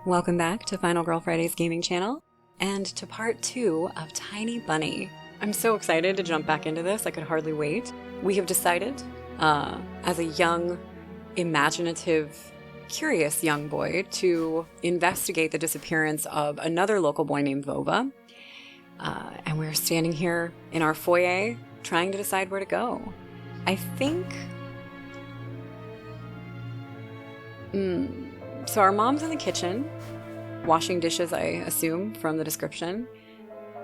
Welcome back to Final Girl Friday's gaming channel, and to part 2 of Tiny Bunny. I'm so excited to jump back into this, I could hardly wait. We have decided, as a young, imaginative, curious young boy, to investigate the disappearance of another local boy named Vova. And we're standing here in our foyer, trying to decide where to go. I think... So our mom's in the kitchen, washing dishes, I assume, from the description.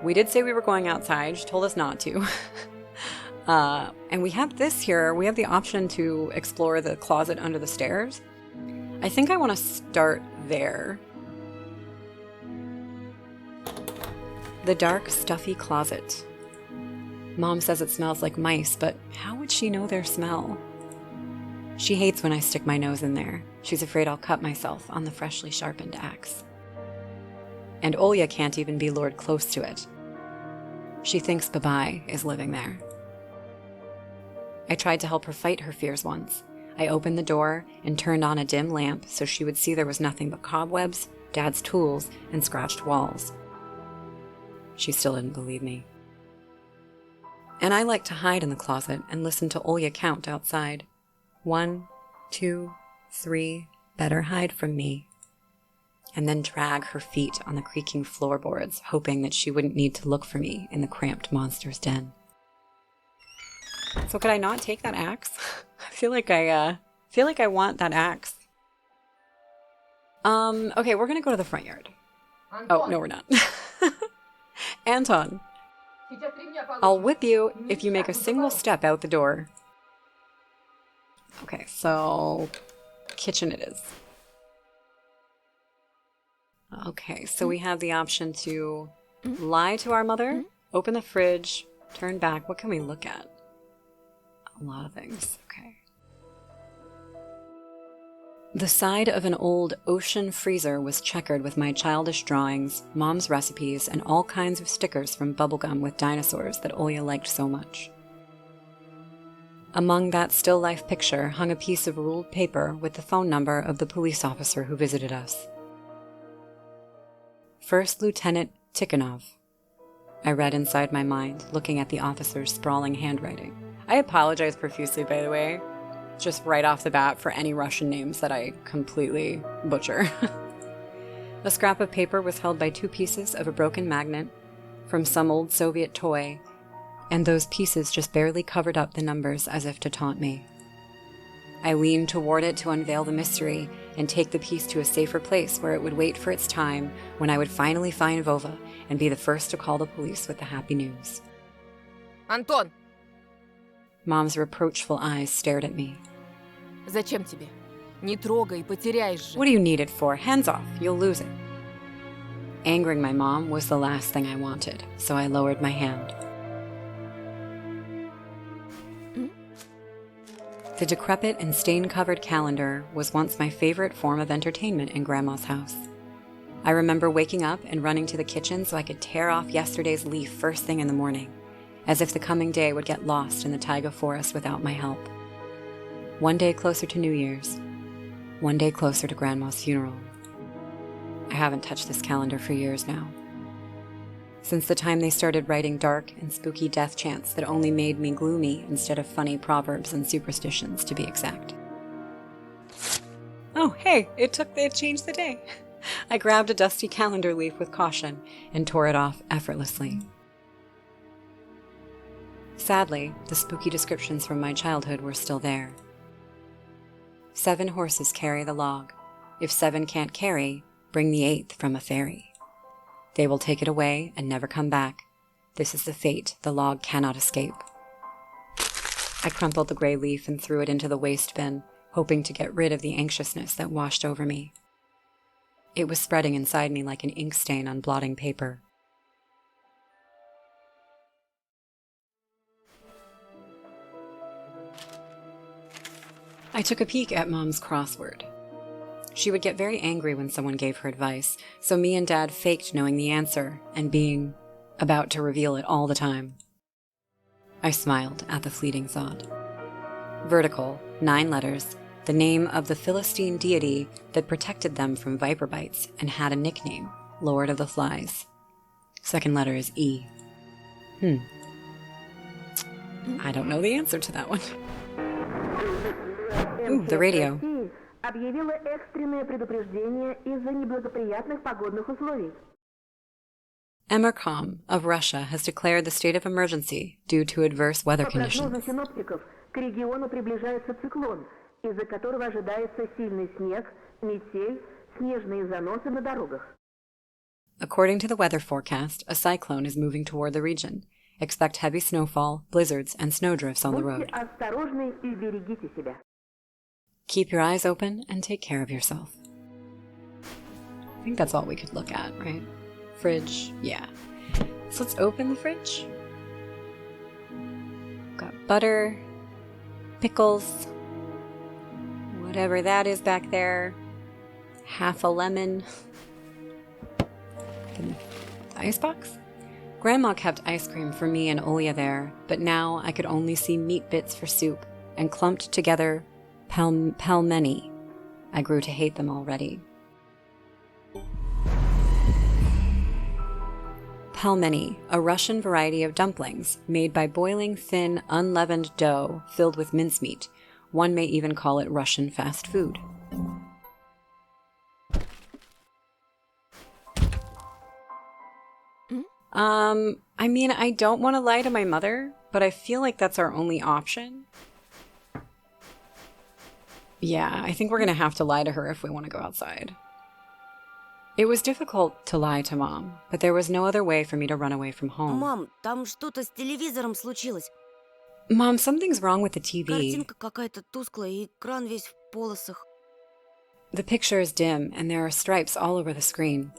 We did say we were going outside. She told us not to. And we have this here. We have the option to explore the closet under the stairs. I think I want to start there. The dark, stuffy closet. Mom says it smells like mice, but how would she know their smell? She hates when I stick my nose in there. She's afraid I'll cut myself on the freshly sharpened axe. And Olya can't even be lured close to it. She thinks Babai is living there. I tried to help her fight her fears once. I opened the door and turned on a dim lamp so she would see there was nothing but cobwebs, Dad's tools, and scratched walls. She still didn't believe me. And I like to hide in the closet and listen to Olya count outside. 1, 2, 3, better hide from me. And then drag her feet on the creaking floorboards, hoping that she wouldn't need to look for me in the cramped monster's den. So could I not take that axe? I feel like I want that axe. Okay, we're gonna go to the front yard. Oh, no, we're not. Anton, I'll whip you if you make a single step out the door. Okay, so kitchen it is. Okay, so we have the option to lie to our mother, open the fridge, turn back. What can we look at? A lot of things. Okay. The side of an old ocean freezer was checkered with my childish drawings, Mom's recipes, and all kinds of stickers from bubblegum with dinosaurs that Olya liked so much. Among that still life picture hung a piece of ruled paper with the phone number of the police officer who visited us. First Lieutenant Tikhonov. I read inside my mind, looking at the officer's sprawling handwriting. I apologize profusely, by the way, just right off the bat for any Russian names that I completely butcher. A scrap of paper was held by 2 pieces of a broken magnet from some old Soviet toy, and those pieces just barely covered up the numbers as if to taunt me. I leaned toward it to unveil the mystery and take the piece to a safer place where it would wait for its time when I would finally find Vova and be the first to call the police with the happy news. Anton! Mom's reproachful eyes stared at me. Зачем тебе? Не трогай, потеряешь же. What do you need it for? Hands off, you'll lose it. Angering my mom was the last thing I wanted, so I lowered my hand. The decrepit and stain-covered calendar was once my favorite form of entertainment in Grandma's house. I remember waking up and running to the kitchen so I could tear off yesterday's leaf first thing in the morning, as if the coming day would get lost in the taiga forest without my help. One day closer to New Year's, one day closer to Grandma's funeral. I haven't touched this calendar for years now. Since the time they started writing dark and spooky death chants that only made me gloomy instead of funny proverbs and superstitions, to be exact. Oh, hey, it changed the day. I grabbed a dusty calendar leaf with caution and tore it off effortlessly. Sadly, the spooky descriptions from my childhood were still there. 7 horses carry the log. If 7 can't carry, bring the 8th from a fairy. They will take it away and never come back. This is the fate the log cannot escape. I crumpled the gray leaf and threw it into the waste bin, hoping to get rid of the anxiousness that washed over me. It was spreading inside me like an ink stain on blotting paper. I took a peek at Mom's crossword. She would get very angry when someone gave her advice, so me and Dad faked knowing the answer and being about to reveal it all the time. I smiled at the fleeting thought. Vertical, 9 letters, the name of the Philistine deity that protected them from viper bites and had a nickname, Lord of the Flies. Second letter is E. I don't know the answer to that one. Ooh, the radio. Объявила экстренное предупреждение из-за неблагоприятных погодных условий. Emercom of Russia has declared the state of emergency due to adverse weather По прогнозам conditions. синоптиков, к региону приближается циклон, из-за которого ожидается сильный снег, метель, снежные заносы на дорогах. According to the weather forecast, a cyclone is moving toward the region. Expect heavy snowfall, blizzards, and snowdrifts on the road. Будьте осторожны и берегите себя. Keep your eyes open and take care of yourself. I think that's all we could look at, right? Fridge, yeah. So let's open the fridge. Got butter, pickles, whatever that is back there, half a lemon. The icebox? Grandma kept ice cream for me and Olya there, but now I could only see meat bits for soup and clumped together pelmeni. I grew to hate them already. Pelmeni, a Russian variety of dumplings made by boiling thin, unleavened dough filled with mincemeat. One may even call it Russian fast food. I mean, I don't want to lie to my mother, but I feel like that's our only option. Yeah, I think we're going to have to lie to her if we want to go outside. It was difficult to lie to Mom, but there was no other way for me to run away from home. Мам, там что-то с телевизором случилось. Mom, something's wrong with the TV. Картинка какая-то тусклая, и экран весь в полосах. The picture is dim, and there are stripes all over the screen.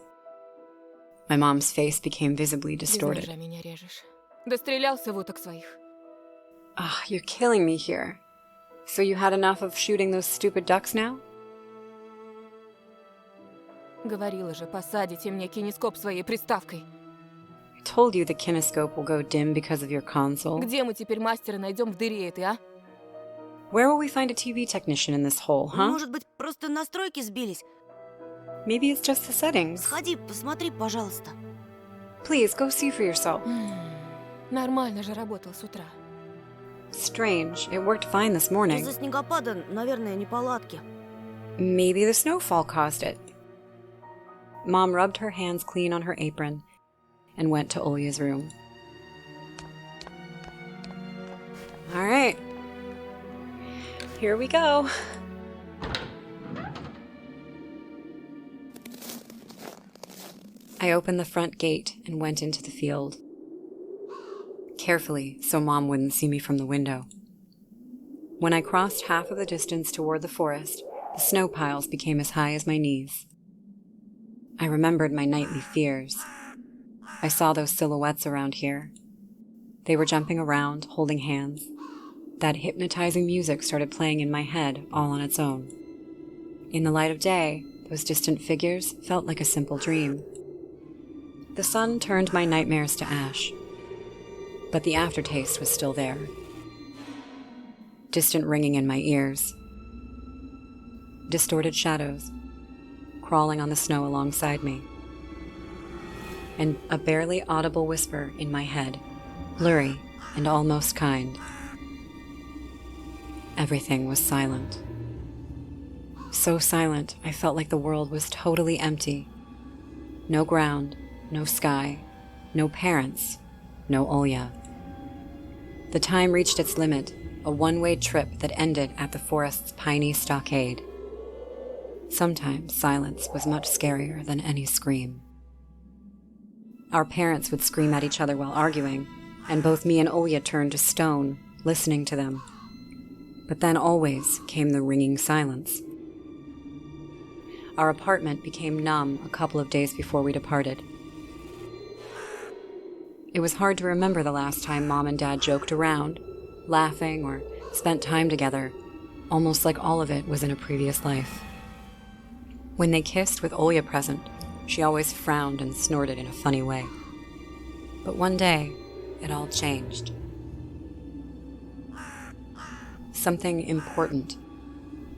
My mom's face became visibly Без distorted. ножа меня режешь. Да стрелялся в уток своих. Ah, you're killing me here. So you had enough of shooting those stupid ducks now? Говорила же, посадите мне кинескоп своей приставкой. I told you the kinescope will go dim because of your console. Где мы теперь мастера найдем в дыре этой, а? Where will we find a TV technician in this hole, huh? Может быть, просто настройки сбились? Maybe it's just the settings. Сходи, посмотри, пожалуйста. Please, go see for yourself. Нормально же работал с утра. Strange. It worked fine this morning. Из-за снегопада, наверное, неполадки. Maybe the snowfall caused it. Mom rubbed her hands clean on her apron and went to Olya's room. All right. Here we go. I opened the front gate and went into the field. Carefully, so Mom wouldn't see me from the window. When I crossed half of the distance toward the forest, the snow piles became as high as my knees. I remembered my nightly fears. I saw those silhouettes around here. They were jumping around, holding hands. That hypnotizing music started playing in my head all on its own. In the light of day, those distant figures felt like a simple dream. The sun turned my nightmares to ash, but the aftertaste was still there. Distant ringing in my ears. Distorted shadows crawling on the snow alongside me. And a barely audible whisper in my head, blurry and almost kind. Everything was silent. So silent, I felt like the world was totally empty. No ground, no sky, no parents, no Olya. The time reached its limit, a one-way trip that ended at the forest's piney stockade. Sometimes silence was much scarier than any scream. Our parents would scream at each other while arguing, and both me and Olya turned to stone, listening to them. But then always came the ringing silence. Our apartment became numb a couple of days before we departed. It was hard to remember the last time Mom and Dad joked around, laughing or spent time together, almost like all of it was in a previous life. When they kissed with Olya present, she always frowned and snorted in a funny way. But one day, it all changed. Something important,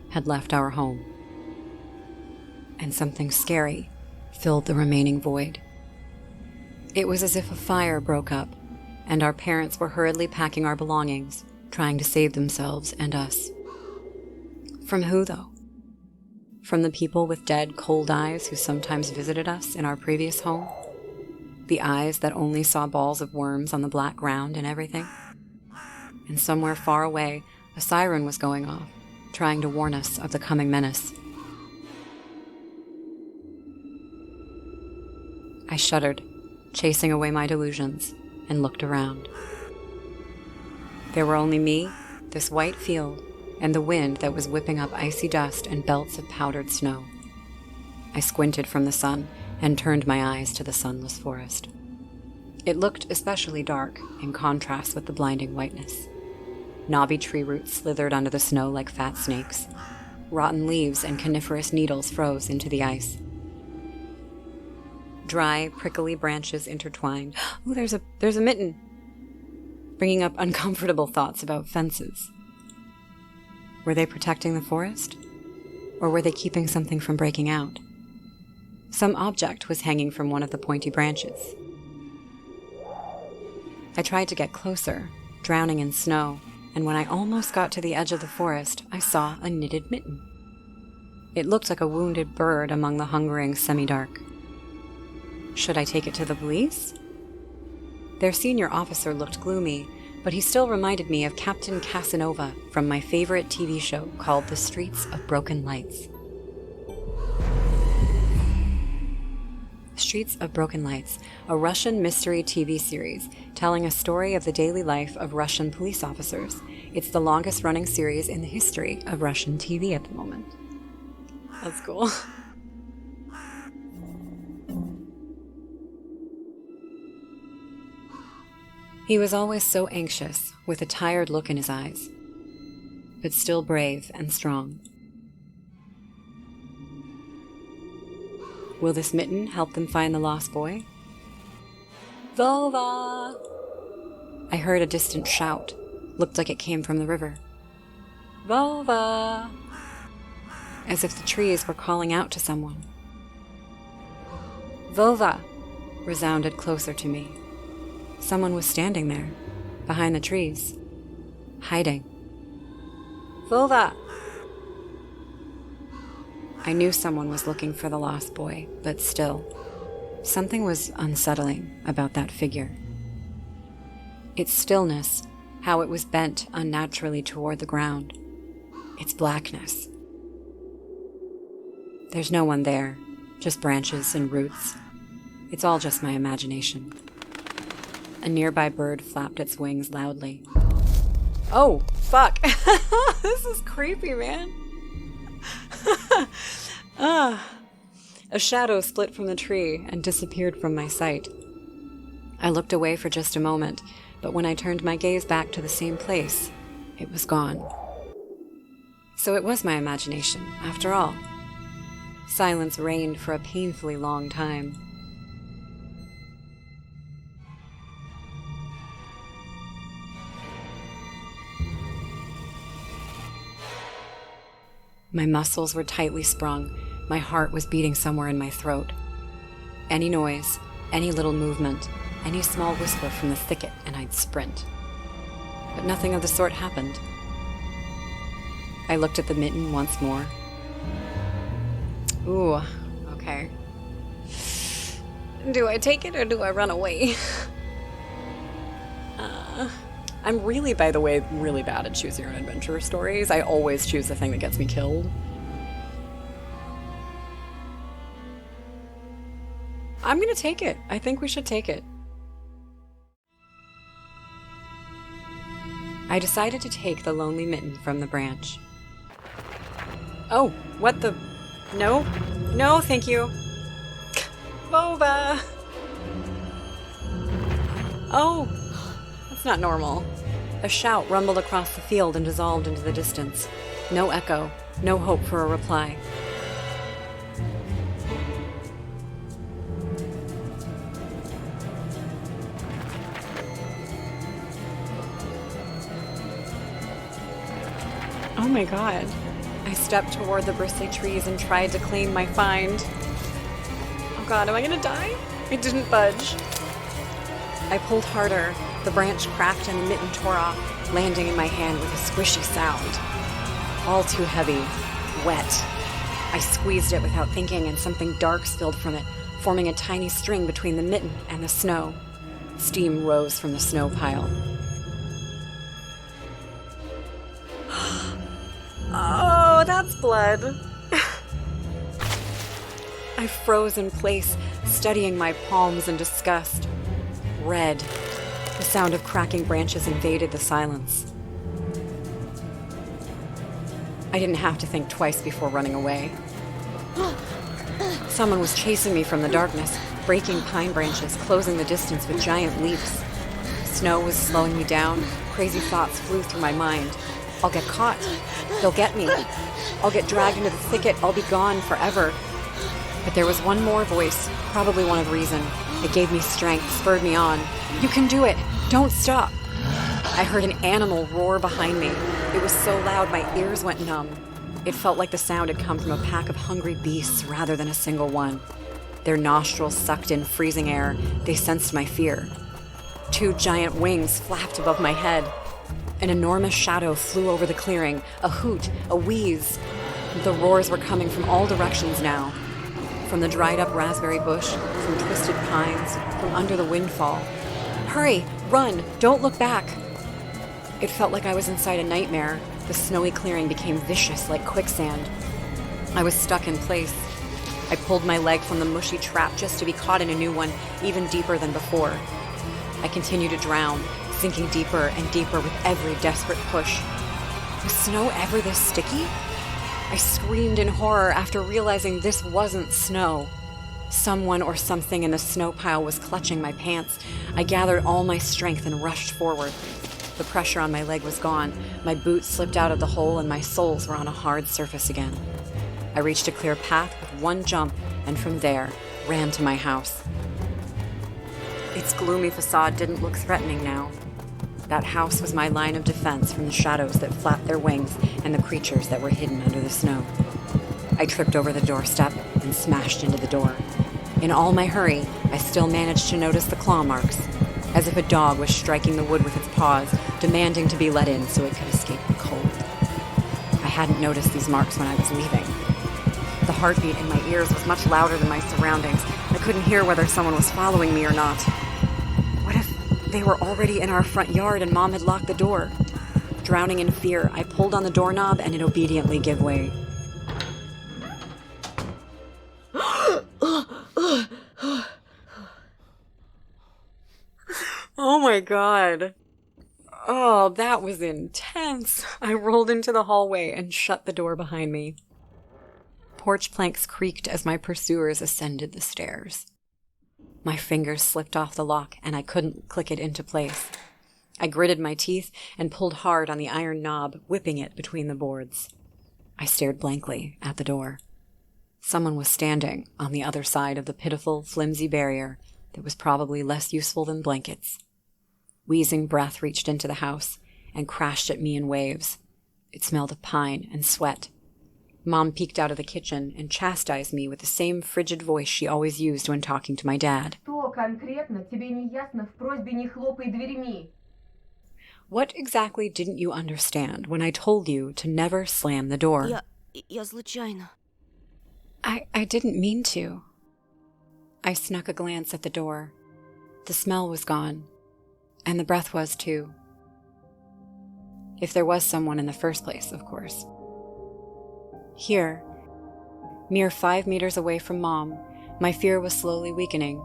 had left our home. And something scary filled the remaining void. It was as if a fire broke up, and our parents were hurriedly packing our belongings, trying to save themselves and us. From who, though? From the people with dead, cold eyes who sometimes visited us in our previous home? The eyes that only saw balls of worms on the black ground and everything? And somewhere far away, a siren was going off, trying to warn us of the coming menace. I shuddered, chasing away my delusions, and looked around. There were only me, this white field, and the wind that was whipping up icy dust and belts of powdered snow. I squinted from the sun and turned my eyes to the sunless forest. It looked especially dark in contrast with the blinding whiteness. Knobby tree roots slithered under the snow like fat snakes. Rotten leaves and coniferous needles froze into the ice. Dry, prickly branches intertwined. Oh, there's a mitten, bringing up uncomfortable thoughts about fences. Were they protecting the forest? Or were they keeping something from breaking out? Some object was hanging from one of the pointy branches. I tried to get closer, drowning in snow, and when I almost got to the edge of the forest, I saw a knitted mitten. It looked like a wounded bird among the hungering semi-dark. Should I take it to the police? Their senior officer looked gloomy, but he still reminded me of Captain Casanova from my favorite TV show called The Streets of Broken Lights. Streets of Broken Lights, a Russian mystery TV series telling a story of the daily life of Russian police officers. It's the longest-running series in the history of Russian TV at the moment. That's cool. He was always so anxious, with a tired look in his eyes, but still brave and strong. Will this mitten help them find the lost boy? Vova! I heard a distant shout. Looked like it came from the river. Vova! As if the trees were calling out to someone. Vova! Resounded closer to me. Someone was standing there, behind the trees, hiding. Vova! I knew someone was looking for the lost boy, but still, something was unsettling about that figure. Its stillness, how it was bent unnaturally toward the ground, its blackness. There's no one there, just branches and roots. It's all just my imagination. A nearby bird flapped its wings loudly. Oh, fuck! This is creepy, man. A shadow split from the tree and disappeared from my sight. I looked away for just a moment, but when I turned my gaze back to the same place, it was gone. So it was my imagination, after all. Silence reigned for a painfully long time. My muscles were tightly sprung. My heart was beating somewhere in my throat. Any noise, any little movement, any small whisper from the thicket, and I'd sprint. But nothing of the sort happened. I looked at the mitten once more. Ooh, okay. Do I take it or do I run away? I'm really, by the way, really bad at choose your own adventure stories. I always choose the thing that gets me killed. I'm gonna take it. I think we should take it. I decided to take the lonely mitten from the branch. Oh, what the... No? No, thank you. Vova! Oh, that's not normal. A shout rumbled across the field and dissolved into the distance. No echo, no hope for a reply. Oh my god. I stepped toward the bristly trees and tried to claim my find. Oh God, am I gonna die? It didn't budge. I pulled harder. The branch cracked and the mitten tore off, landing in my hand with a squishy sound. All too heavy, wet. I squeezed it without thinking, and something dark spilled from it, forming a tiny string between the mitten and the snow. Steam rose from the snow pile. Oh, that's blood. I froze in place, studying my palms in disgust. Red. The sound of cracking branches invaded the silence. I didn't have to think twice before running away. Someone was chasing me from the darkness, breaking pine branches, closing the distance with giant leaps. Snow was slowing me down. Crazy thoughts flew through my mind. I'll get caught. They'll get me. I'll get dragged into the thicket. I'll be gone forever. But there was one more voice, probably one of reason. It gave me strength, spurred me on. You can do it. Don't stop. I heard an animal roar behind me. It was so loud my ears went numb. It felt like the sound had come from a pack of hungry beasts rather than a single one. Their nostrils sucked in freezing air. They sensed my fear. 2 giant wings flapped above my head. An enormous shadow flew over the clearing, a hoot, a wheeze. The roars were coming from all directions now. From the dried-up raspberry bush, from twisted pines, from under the windfall. Hurry! Run! Don't look back! It felt like I was inside a nightmare. The snowy clearing became vicious like quicksand. I was stuck in place. I pulled my leg from the mushy trap just to be caught in a new one, even deeper than before. I continued to drown, sinking deeper and deeper with every desperate push. Was snow ever this sticky? I screamed in horror after realizing this wasn't snow. Someone or something in the snow pile was clutching my pants. I gathered all my strength and rushed forward. The pressure on my leg was gone. My boots slipped out of the hole and my soles were on a hard surface again. I reached a clear path with one jump and from there ran to my house. Its gloomy facade didn't look threatening now. That house was my line of defense from the shadows that flapped their wings and the creatures that were hidden under the snow. I tripped over the doorstep and smashed into the door. In all my hurry, I still managed to notice the claw marks, as if a dog was striking the wood with its paws, demanding to be let in so it could escape the cold. I hadn't noticed these marks when I was leaving. The heartbeat in my ears was much louder than my surroundings. I couldn't hear whether someone was following me or not. What if they were already in our front yard and Mom had locked the door? Drowning in fear, I pulled on the doorknob and it obediently gave way. Oh my God. Oh, that was intense. I rolled into the hallway and shut the door behind me. Porch planks creaked as my pursuers ascended the stairs. My fingers slipped off the lock and I couldn't click it into place. I gritted my teeth and pulled hard on the iron knob, whipping it between the boards. I stared blankly at the door. Someone was standing on the other side of the pitiful, flimsy barrier that was probably less useful than blankets. Wheezing breath reached into the house and crashed at me in waves. It smelled of pine and sweat. Mom peeked out of the kitchen and chastised me with the same frigid voice she always used when talking to my dad. What exactly didn't you understand when I told you to never slam the door? Я случайно. I didn't mean to. I snuck a glance at the door. The smell was gone, and the breath was too. If there was someone in the first place, of course. Here, mere 5 meters away from Mom, my fear was slowly weakening,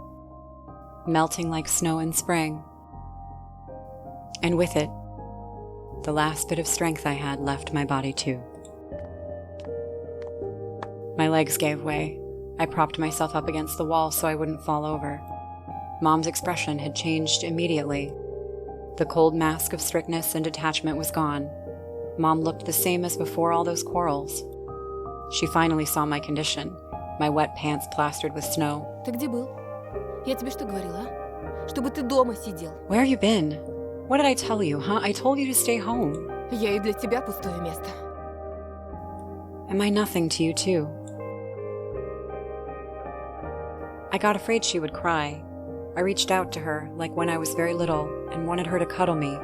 melting like snow in spring. And with it, the last bit of strength I had left my body too. My legs gave way. I propped myself up against the wall so I wouldn't fall over. Mom's expression had changed immediately. The cold mask of strictness and detachment was gone. Mom looked the same as before all those quarrels. She finally saw my condition, my wet pants plastered with snow. Ты где был? Я тебе что говорила, а? Чтобы ты дома сидел. Where have you been? What did I tell you, huh? I told you to stay home. Я и для тебя пустое место. Am I nothing to you too? I got afraid she would cry. I reached out to her like when I was very little and wanted her to cuddle me.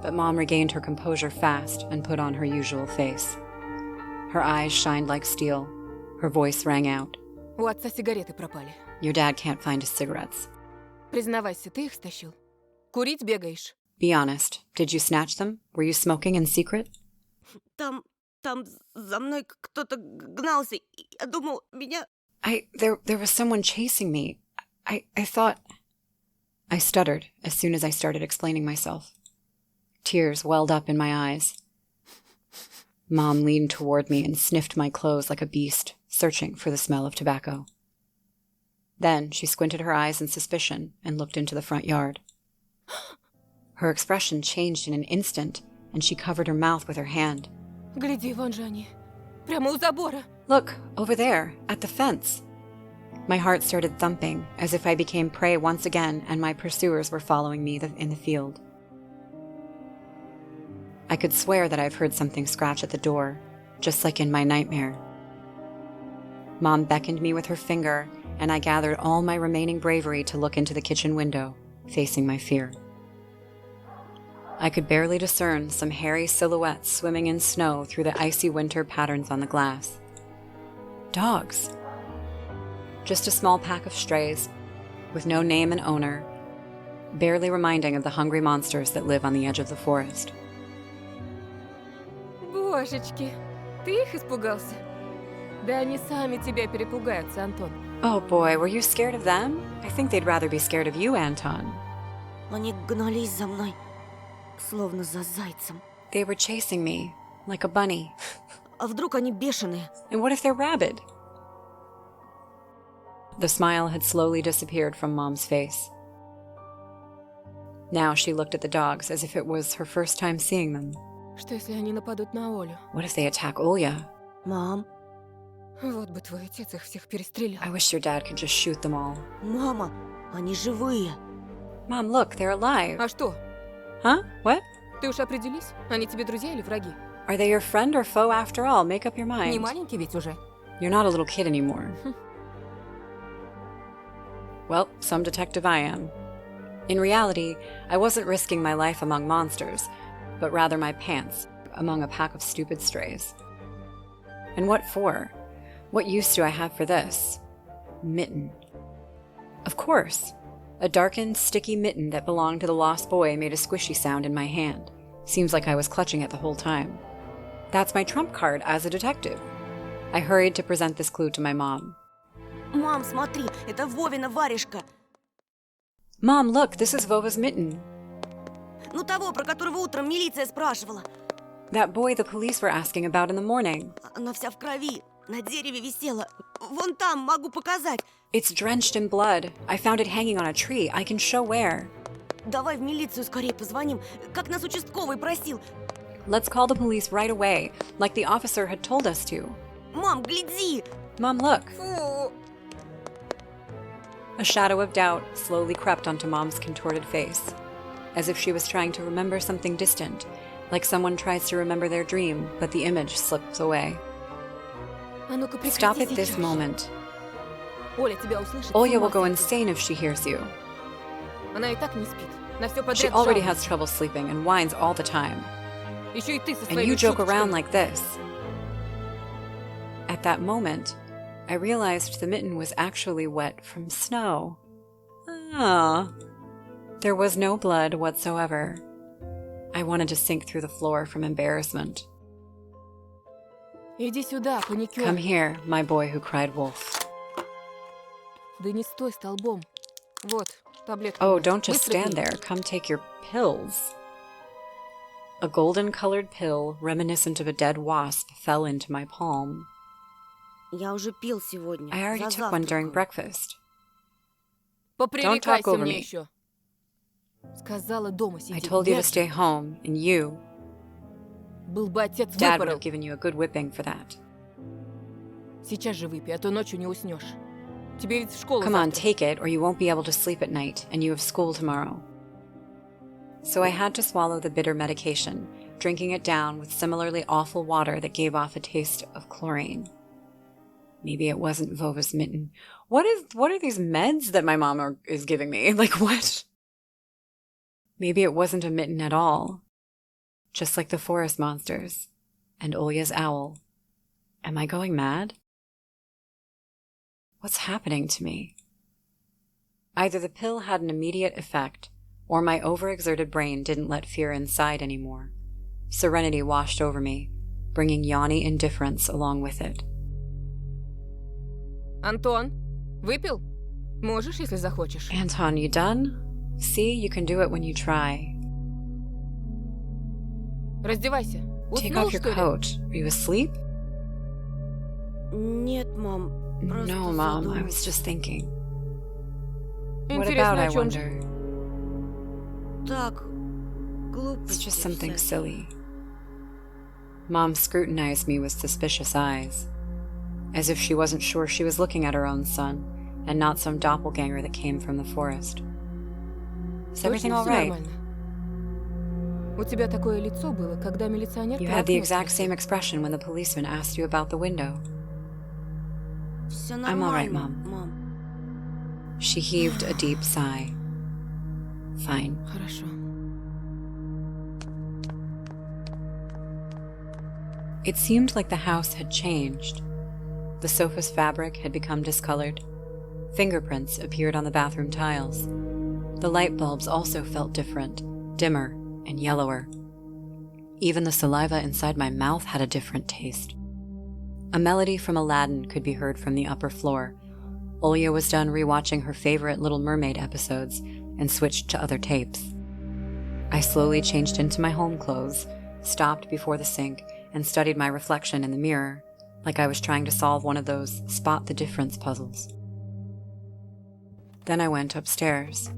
But Mom regained her composure fast and put on her usual face. Her eyes shined like steel. Her voice rang out. У отца сигареты пропали. Your dad can't find his cigarettes. Признавайся, ты их стащил? Курить бегаешь? Be honest. Did you snatch them? Were you smoking in secret? Там за мной кто-то гнался. Я думал, меня... There was someone chasing me. I thought... I stuttered as soon as I started explaining myself. Tears welled up in my eyes. Mom leaned toward me and sniffed my clothes like a beast, searching for the smell of tobacco. Then she squinted her eyes in suspicion and looked into the front yard. Her expression changed in an instant, and she covered her mouth with her hand. Гляди, вон же они. Прямо у забора. Look, over there, at the fence. My heart started thumping, as if I became prey once again and my pursuers were following me in the field. I could swear that I've heard something scratch at the door, just like in my nightmare. Mom beckoned me with her finger, and I gathered all my remaining bravery to look into the kitchen window, facing my fear. I could barely discern some hairy silhouettes swimming in snow through the icy winter patterns on the glass. Dogs. Just a small pack of strays, with no name and owner, barely reminding of the hungry monsters that live on the edge of the forest. Божечки, ты их испугался? Да они сами тебя перепугаются, Антон. Oh boy, were you scared of them? I think they'd rather be scared of you, Anton. Они гнались за мной, словно за зайцем. They were chasing me, like a bunny. А вдруг они бешеные? And what if they're rabid? The smile had slowly disappeared from Mom's face. Now she looked at the dogs as if it was her first time seeing them. Что если они нападут на Олю? What if they attack Olya? Мам, Вот бы твой отец их всех перестрелял. I wish your dad could just shoot them all. мама, они живые. Mom, look, they're alive. А что? Huh? What? Ты уж определись, они тебе друзья или враги? Are they your friend or foe after all? Make up your Не mind. маленький ведь уже. You're not a little kid anymore. Well, some detective I am. In reality, I wasn't risking my life among monsters, but rather my pants among a pack of stupid strays. And what for? What use do I have for this? Mitten. Of course. A darkened, sticky mitten that belonged to the lost boy made a squishy sound in my hand. Seems like I was clutching it the whole time. That's my trump card as a detective. I hurried to present this clue to my mom. Мам, смотри, это Вовина варежка. Mom, look, this is Vova's mitten. Ну того, про которого утром милиция спрашивала. That boy the police were asking about in the morning. Она вся в крови, на дереве висела. Вон там, могу показать. It's drenched in blood. I found it hanging on a tree. I can show where. Давай в милицию скорее позвоним, как нас участковый просил. Let's call the police right away, like the officer had told us to. Мам, гляди! Mom, look. Фу! A shadow of doubt slowly crept onto Mom's contorted face, as if she was trying to remember something distant, like someone tries to remember their dream, but the image slips away. А ну-ка прекрати Stop it this сейчас. moment. Оля тебя услышит. Olya с ума will go сойдет. insane if she hears you. Она и так не спит. На все She подряд already жалуется. has trouble sleeping and whines all the time. Еще и ты со And своими you joke шуточками. around like this. At that moment, I realized the mitten was actually wet from snow. Ah. There was no blood whatsoever. I wanted to sink through the floor from embarrassment. Иди сюда, паникер. Come here, my boy who cried wolf. Да не стой столбом. Вот, таблетки. Oh, на. don't just Быстро stand пей. there. Come take your pills. A golden-colored pill reminiscent of a dead wasp fell into my palm. Я уже пил сегодня. I already за took one during завтраком. breakfast. Попререкайся over мне me. еще. Сказала дома I сиди. told you to Нет. stay home, and you, Был бы отец Dad would выпорол. have given you a good whipping for that. Сейчас же выпей, а то ночью не уснешь. Тебе ведь в школу Come on, завтра. take it, or you won't be able to sleep at night, and you have school tomorrow. So I had to swallow the bitter medication, drinking it down with similarly awful water that gave off a taste of chlorine. Maybe it wasn't Vova's mitten. What are these meds that my mom is giving me? Like, what? Maybe it wasn't a mitten at all. Just like the forest monsters and Olya's owl. Am I going mad? What's happening to me? Either the pill had an immediate effect, or my overexerted brain didn't let fear inside anymore. Serenity washed over me, bringing yawny indifference along with it. Антон, выпил? Можешь, если захочешь. Anton, you done? See, you can do it when you try. Раздевайся. Take Уснул, off your что ли? coat. Are you asleep? Нет, мам. Просто No, Mom, I задумалась. was just thinking. What Интересно, about, о I чем же? wonder? Так, глупости It's just something всякие. silly. Mom scrutinized me with suspicious eyes, as if she wasn't sure she was looking at her own son, and not some doppelganger that came from the forest. Is everything Точно all всё right? нормально? У тебя такое лицо было, когда милиционер You про had the окно exact спросил. same expression when the policeman asked you about the window. Все I'm all right, нормально, Mom. мам. She heaved a deep sigh. Fine. Хорошо. It seemed like the house had changed. The sofa's fabric had become discolored. Fingerprints appeared on the bathroom tiles. The light bulbs also felt different, dimmer and yellower. Even the saliva inside my mouth had a different taste. A melody from Aladdin could be heard from the upper floor. Olya was done rewatching her favorite Little Mermaid episodes and switched to other tapes. I slowly changed into my home clothes, stopped before the sink, and studied my reflection in the mirror, like I was trying to solve one of those spot the difference puzzles. Then I went upstairs.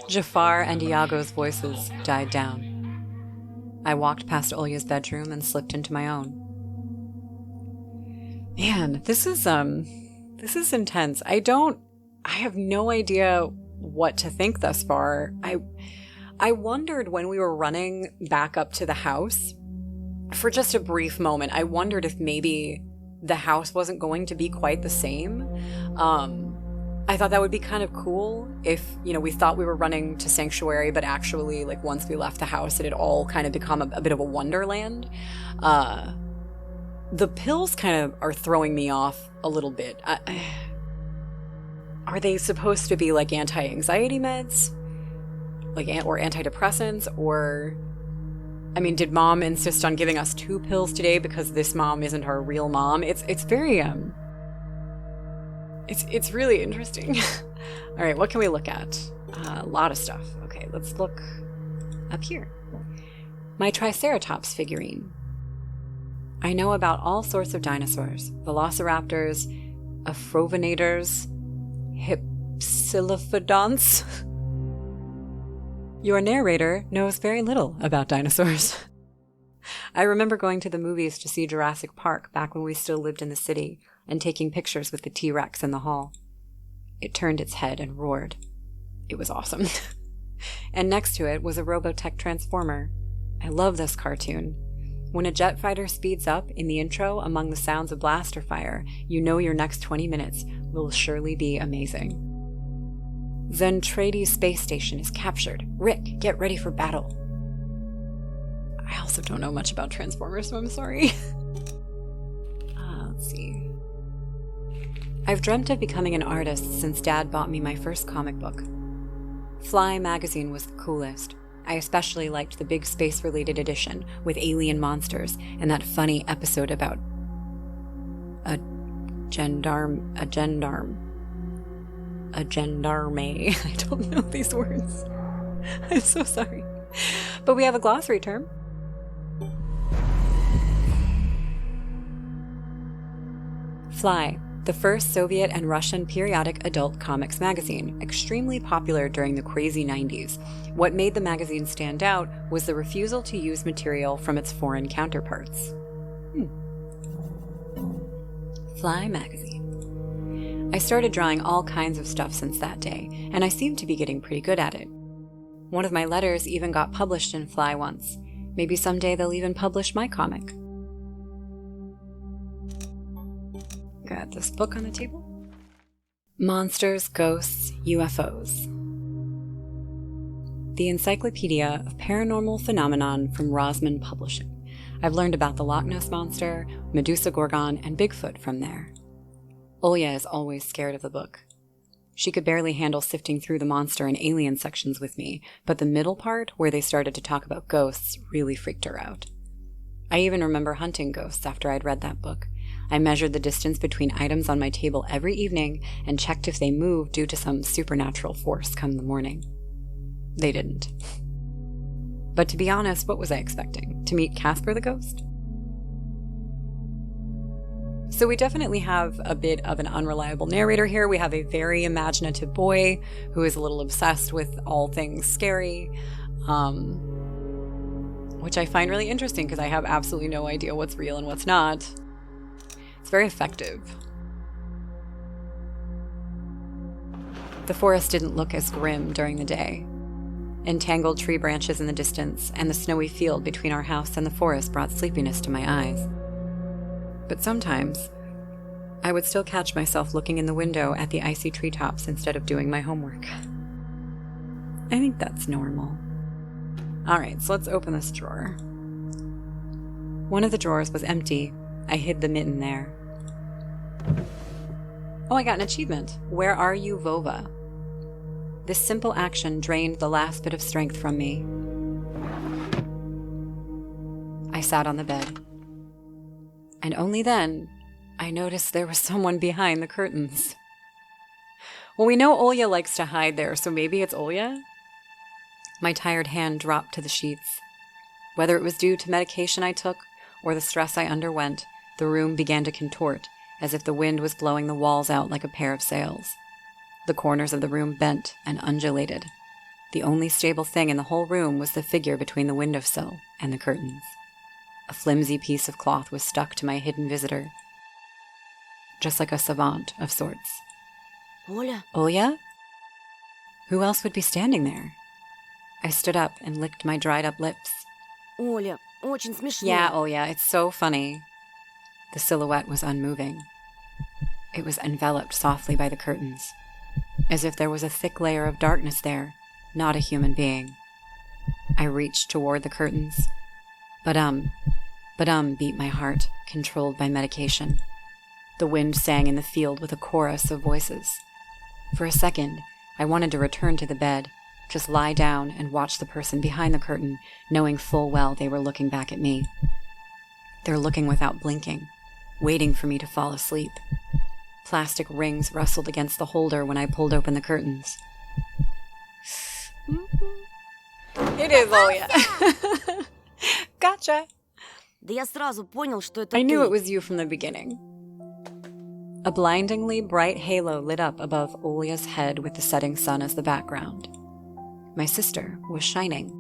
Jafar and Iago's voices died down. I walked past Olya's bedroom and slipped into my own. Man, this is intense. I have no idea what to think thus far. I wondered when we were running back up to the house, for just a brief moment, I wondered if maybe the house wasn't going to be quite the same. I thought that would be kind of cool if, we thought we were running to Sanctuary, but actually, like, once we left the house, it had all kind of become a bit of a wonderland. The pills kind of are throwing me off a little bit. Are they supposed to be like anti-anxiety meds? Or antidepressants? Or, did Mom insist on giving us 2 pills today because this mom isn't our real mom? It's very, It's really interesting. All right, what can we look at? A lot of stuff. Okay, let's look up here. My Triceratops figurine. I know about all sorts of dinosaurs. Velociraptors, Afrovenators, Hypsilophodonts. Your narrator knows very little about dinosaurs. I remember going to the movies to see Jurassic Park back when we still lived in the city, and taking pictures with the T-Rex in the hall. It turned its head and roared. It was awesome. And next to it was a Robotech Transformer. I love this cartoon. When a jet fighter speeds up in the intro among the sounds of blaster fire, you know your next 20 minutes will surely be amazing. Zentrades space station is captured. Rick, get ready for battle. I also don't know much about Transformers, so I'm sorry. Let's see. I've dreamt of becoming an artist since Dad bought me my first comic book. Fly magazine was the coolest. I especially liked the big space-related edition with alien monsters and that funny episode about a gendarme. I don't know these words. I'm so sorry. But we have a glossary term. Fly, the first Soviet and Russian periodic adult comics magazine, extremely popular during the crazy 90s. What made the magazine stand out was the refusal to use material from its foreign counterparts. Fly magazine. I started drawing all kinds of stuff since that day, and I seemed to be getting pretty good at it. One of my letters even got published in Fly once. Maybe someday they'll even publish my comic. Got this book on the table. Monsters, Ghosts, UFOs. The Encyclopedia of Paranormal Phenomenon from Rosman Publishing. I've learned about the Loch Ness Monster, Medusa Gorgon, and Bigfoot from there. Olya is always scared of the book. She could barely handle sifting through the monster and alien sections with me, but the middle part, where they started to talk about ghosts, really freaked her out. I even remember hunting ghosts after I'd read that book. I measured the distance between items on my table every evening and checked if they moved due to some supernatural force come the morning. They didn't. But to be honest, what was I expecting? To meet Casper the ghost? So we definitely have a bit of an unreliable narrator here. We have a very imaginative boy who is a little obsessed with all things scary, which I find really interesting because I have absolutely no idea what's real and what's not. It's very effective. The forest didn't look as grim during the day. Entangled tree branches in the distance and the snowy field between our house and the forest brought sleepiness to my eyes. But sometimes, I would still catch myself looking in the window at the icy treetops instead of doing my homework. I think that's normal. Alright, so let's open this drawer. One of the drawers was empty. I hid the mitten there. Oh, I got an achievement. Where are you, Vova? This simple action drained the last bit of strength from me. I sat on the bed. And only then, I noticed there was someone behind the curtains. Well, we know Olya likes to hide there, so maybe it's Olya? My tired hand dropped to the sheets. Whether it was due to medication I took or the stress I underwent, the room began to contort, as if the wind was blowing the walls out like a pair of sails. The corners of the room bent and undulated. The only stable thing in the whole room was the figure between the windowsill and the curtains. A flimsy piece of cloth was stuck to my hidden visitor, just like a savant of sorts. Оля? Olya? Who else would be standing there? I stood up and licked my dried-up lips. Оля, очень смешно. Yeah, Olya, it's so funny. The silhouette was unmoving. It was enveloped softly by the curtains, as if there was a thick layer of darkness there, not a human being. I reached toward the curtains. But beat my heart, controlled by medication. The wind sang in the field with a chorus of voices. For a second, I wanted to return to the bed, just lie down and watch the person behind the curtain, knowing full well they were looking back at me. They're looking without blinking, waiting for me to fall asleep. Plastic rings rustled against the holder when I pulled open the curtains. It is Olya. Gotcha. Да я сразу понял, что это I knew ты. it was you from the beginning. A blindingly bright halo lit up above Olya's head with the setting sun as the background. My sister was shining.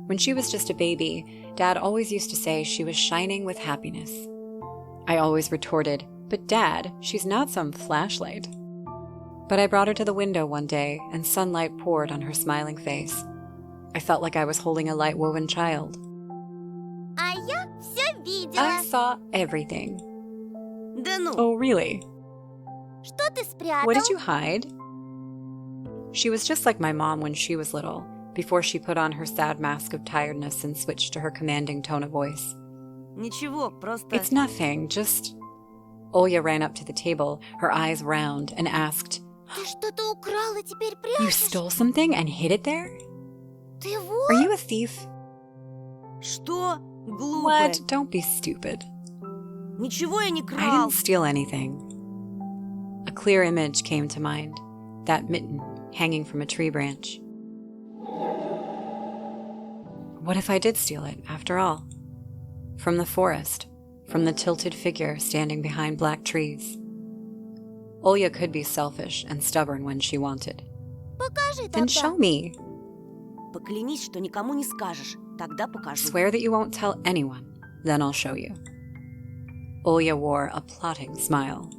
When she was just a baby, Dad always used to say she was shining with happiness. I always retorted, "But Dad, she's not some flashlight." But I brought her to the window one day, and sunlight poured on her smiling face. I felt like I was holding a light-woven child. А я все видела. I saw everything. Да ну, Oh, really? что ты спрятал? What did you hide? She was just like my mom when she was little, before she put on her sad mask of tiredness and switched to her commanding tone of voice. Ничего, просто... It's nothing, just... Olya ran up to the table, her eyes round, and asked, Ты что-то украл и теперь "You прячешь? stole something and hid it there? Ты вор? Are you a thief?" Что? Глупая. What? Don't be stupid. Ничего я не I крал. didn't steal anything. A clear image came to mind, that mitten hanging from a tree branch. What if I did steal it, after all? From the forest, from the tilted figure standing behind black trees. Olya could be selfish and stubborn when she wanted. Покажи Then тогда. show me. Поклянись, что никому не скажешь. Тогда покажу. Swear that you won't tell anyone, then I'll show you. Olya wore a plotting smile.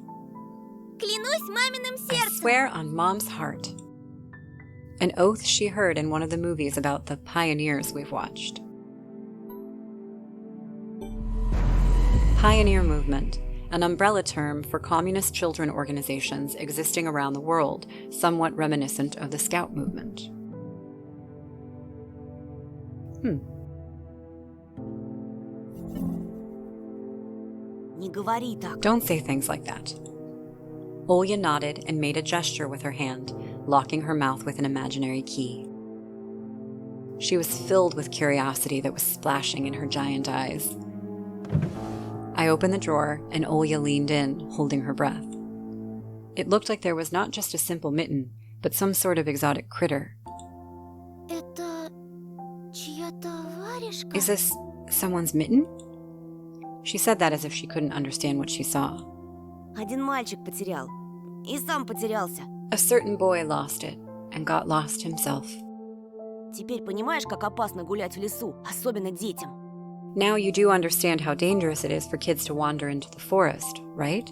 Клянусь маминым I сердцем. swear on Mom's heart. An oath she heard in one of the movies about the pioneers we've watched. Pioneer movement, an umbrella term for communist children organizations existing around the world, somewhat reminiscent of the Scout movement. Не говори так. Don't say things like that. Olya nodded and made a gesture with her hand, locking her mouth with an imaginary key. She was filled with curiosity that was splashing in her giant eyes. I opened the drawer and Olya leaned in, holding her breath. It looked like there was not just a simple mitten, but some sort of exotic critter. Это чья-то варежка? Is this someone's mitten? She said that as if she couldn't understand what she saw. Один мальчик потерял. И сам потерялся. A certain boy lost it and got lost himself. Теперь понимаешь, как опасно гулять в лесу, особенно детям? Now you do understand how dangerous it is for kids to wander into the forest, right?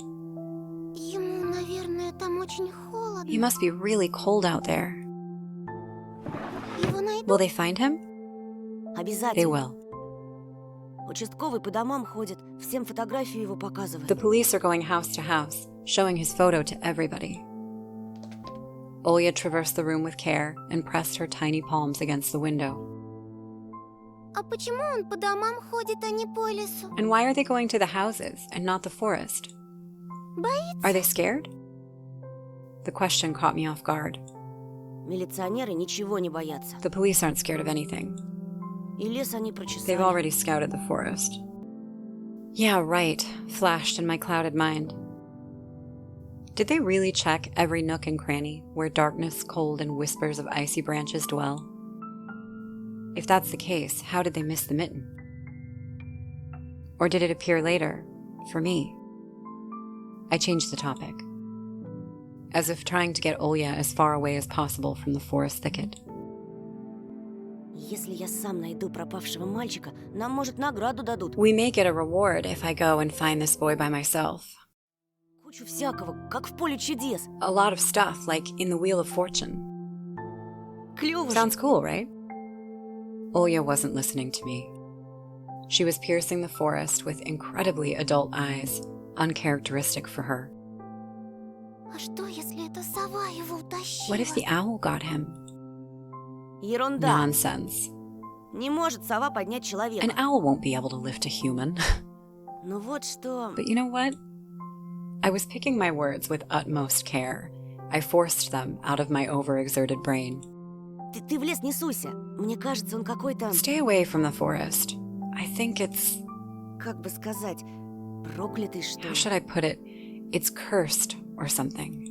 Ему, наверное, там очень холодно. It must be really cold out there. Его найдут? Will they find him? Обязательно. They will. Участковый по домам ходит, всем фотографию его показывает. The police are going house to house, showing his photo to everybody. Olya traversed the room with care and pressed her tiny palms against the window. А почему он по домам ходит, а не по лесу? And why are they going to the houses and not the forest? Боится? Are they scared? The question caught me off guard. Милиционеры ничего не боятся. The police aren't scared of anything. И лес они прочесали. They've already scouted the forest. Yeah, right, flashed in my clouded mind. Did they really check every nook and cranny where darkness, cold, and whispers of icy branches dwell? If that's the case, how did they miss the mitten? Or did it appear later, for me? I changed the topic, as if trying to get Olya as far away as possible from the forest thicket. Если я сам найду пропавшего мальчика, нам, может, награду дадут. We may get a reward if I go and find this boy by myself. Кучу всякого, как в поле чудес. A lot of stuff, like in the Wheel of Fortune. Клёво же. Sounds cool, right? Olya wasn't listening to me. She was piercing the forest with incredibly adult eyes, uncharacteristic for her. А что, если эта сова его утащила? What if the owl got him? Ерунда. Nonsense. Не может сова поднять человека. An owl won't be able to lift a human. Ну вот что... But you know what? I was picking my words with utmost care. I forced them out of my overexerted brain. Ты в лес не суйся. Мне кажется, он какой-то... Stay away from the forest. I think it's... Как бы сказать... Проклятый, что How ли? should I put it? It's cursed or something.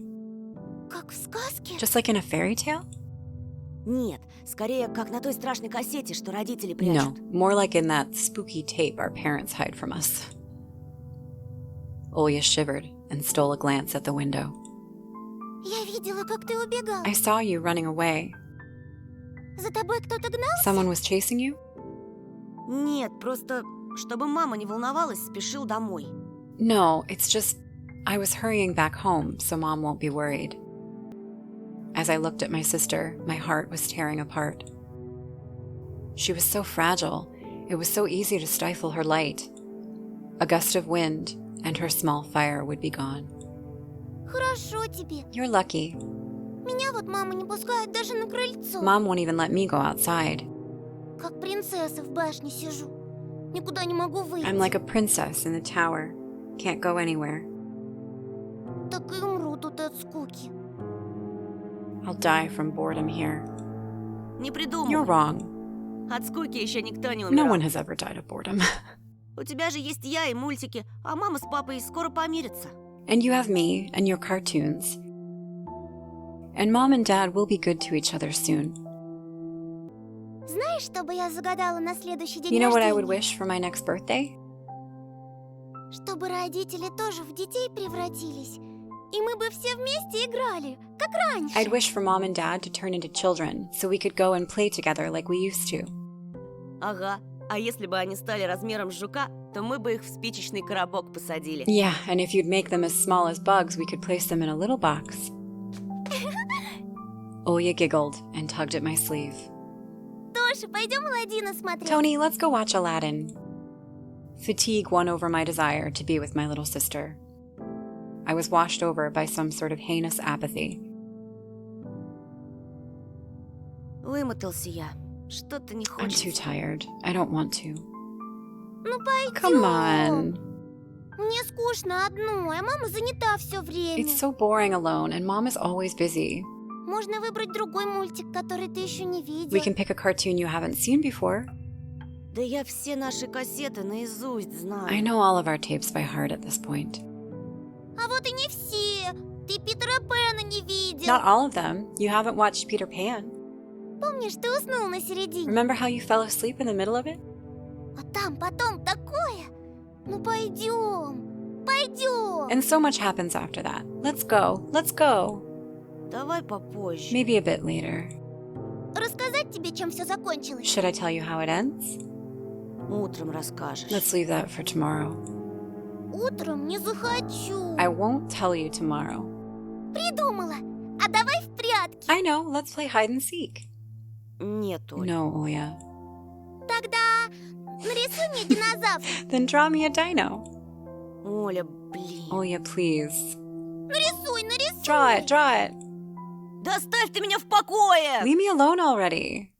Как в сказке? Just like in a fairy tale? Нет, скорее, как на той страшной кассете, что родители No, прячут. more like in that spooky tape our parents hide from us. Olya shivered and stole a glance at the window. Я видела, как ты убегал. I saw you running away. За тобой кто-то гнался? Someone was chasing you? Нет, просто, чтобы мама не волновалась, спешил домой. No, it's just I was hurrying back home so Mom won't be worried. As I looked at my sister, my heart was tearing apart. She was so fragile. It was so easy to stifle her light. A gust of wind, and her small fire would be gone. Хорошо тебе. You're lucky. Меня вот мама не пускает даже на крыльцо. Mom won't even let me go outside. Как принцесса в башне сижу. Никуда не могу выйти. I'm like a princess in the tower. Can't go anywhere. Так и умру тут от скуки. I'll die from boredom here. Не придумал. You're wrong. От скуки еще никто не No умирал. one has ever died of boredom. У тебя же есть я и мультики, а мама с папой скоро помирятся. And you have me and your cartoons. And Mom and Dad will be good to each other soon. Знаешь, что бы я загадала на следующий день You know what I рождения? would wish for my next birthday? Чтобы родители тоже в детей превратились, и мы бы все вместе играли, как раньше. I'd wish for Mom and Dad to turn into children so we could go and play together like we used to. Ага, а если бы они стали размером с жука, то мы бы их в спичечный коробок посадили. Yeah, and if you'd make them as small as bugs, we could place them in a little box. Olya giggled and tugged at my sleeve. Тоша, пойдем Аладдина смотреть? Tony, let's go watch Aladdin. Fatigue won over my desire to be with my little sister. I was washed over by some sort of heinous apathy. Вымотался я. Что-то не I'm too хочется. tired. I don't want to. Ну пойдем. Come on. Мне скучно одной, а мама занята все время. It's so boring alone, and Mom is always busy. Можно выбрать другой мультик, который ты еще не видел. We can pick a cartoon you haven't seen before. Да я все наши кассеты наизусть знаю. I know all of our tapes by heart at this point. А вот и не все. Ты Питера Пэна не видел. Not all of them. You haven't watched Peter Pan. Помнишь, ты уснул на середине? Remember how you fell asleep in the middle of it? А там потом такое. Ну пойдем. Пойдем. And so much happens after that. Let's go. Let's go. Давай попозже. Maybe a bit later. Рассказать тебе, чем все закончилось? Should I tell you how it ends? Утром расскажешь. Let's leave that for tomorrow. Утром не захочу. I won't tell you tomorrow. Придумала. А давай в прятки. I know. Let's play hide and seek. Нет, Оль. No, Olya. Тогда нарисуй мне динозавра. Then draw me a dino. Оля, блин. Olya, please. Нарисуй, нарисуй. Draw it. Draw it. Да оставь ты меня в покое! Leave me alone already.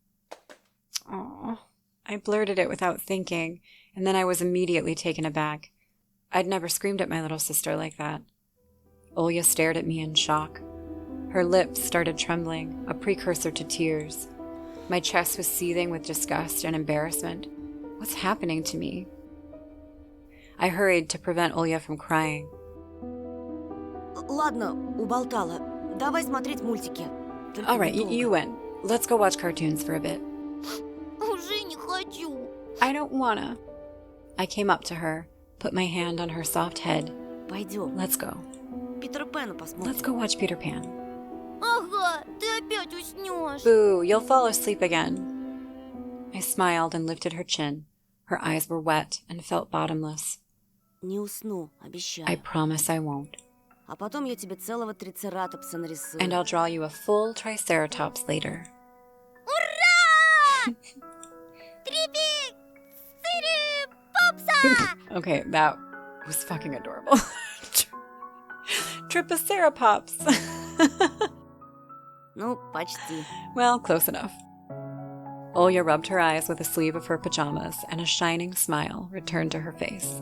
Oh, I blurted it without thinking, and then I was immediately taken aback. I'd never screamed at my little sister like that. Olya stared at me in shock. Her lips started trembling, a precursor to tears. My chest was seething with disgust and embarrassment. What's happening to me? I hurried to prevent Olya from crying. Ладно, уболтала. Давай смотреть мультики. Только All right, недолго. you win. Let's go watch cartoons for a bit. Уже не хочу. I don't wanna. I came up to her, put my hand on her soft head. Пойдем. Let's go. Питера Пэна посмотрим. Let's go watch Peter Pan. Ага, ты опять уснешь. Boo, you'll fall asleep again. I smiled and lifted her chin. Her eyes were wet and felt bottomless. Не усну, обещаю. I promise I won't. А потом я тебе целого трицератопса нарисую. And I'll draw you a full triceratops later. Ура! Попса! Okay, that was fucking adorable. Triceratops. Ну, почти. Well, close enough. Olya rubbed her eyes with the sleeve of her pajamas, and a shining smile returned to her face.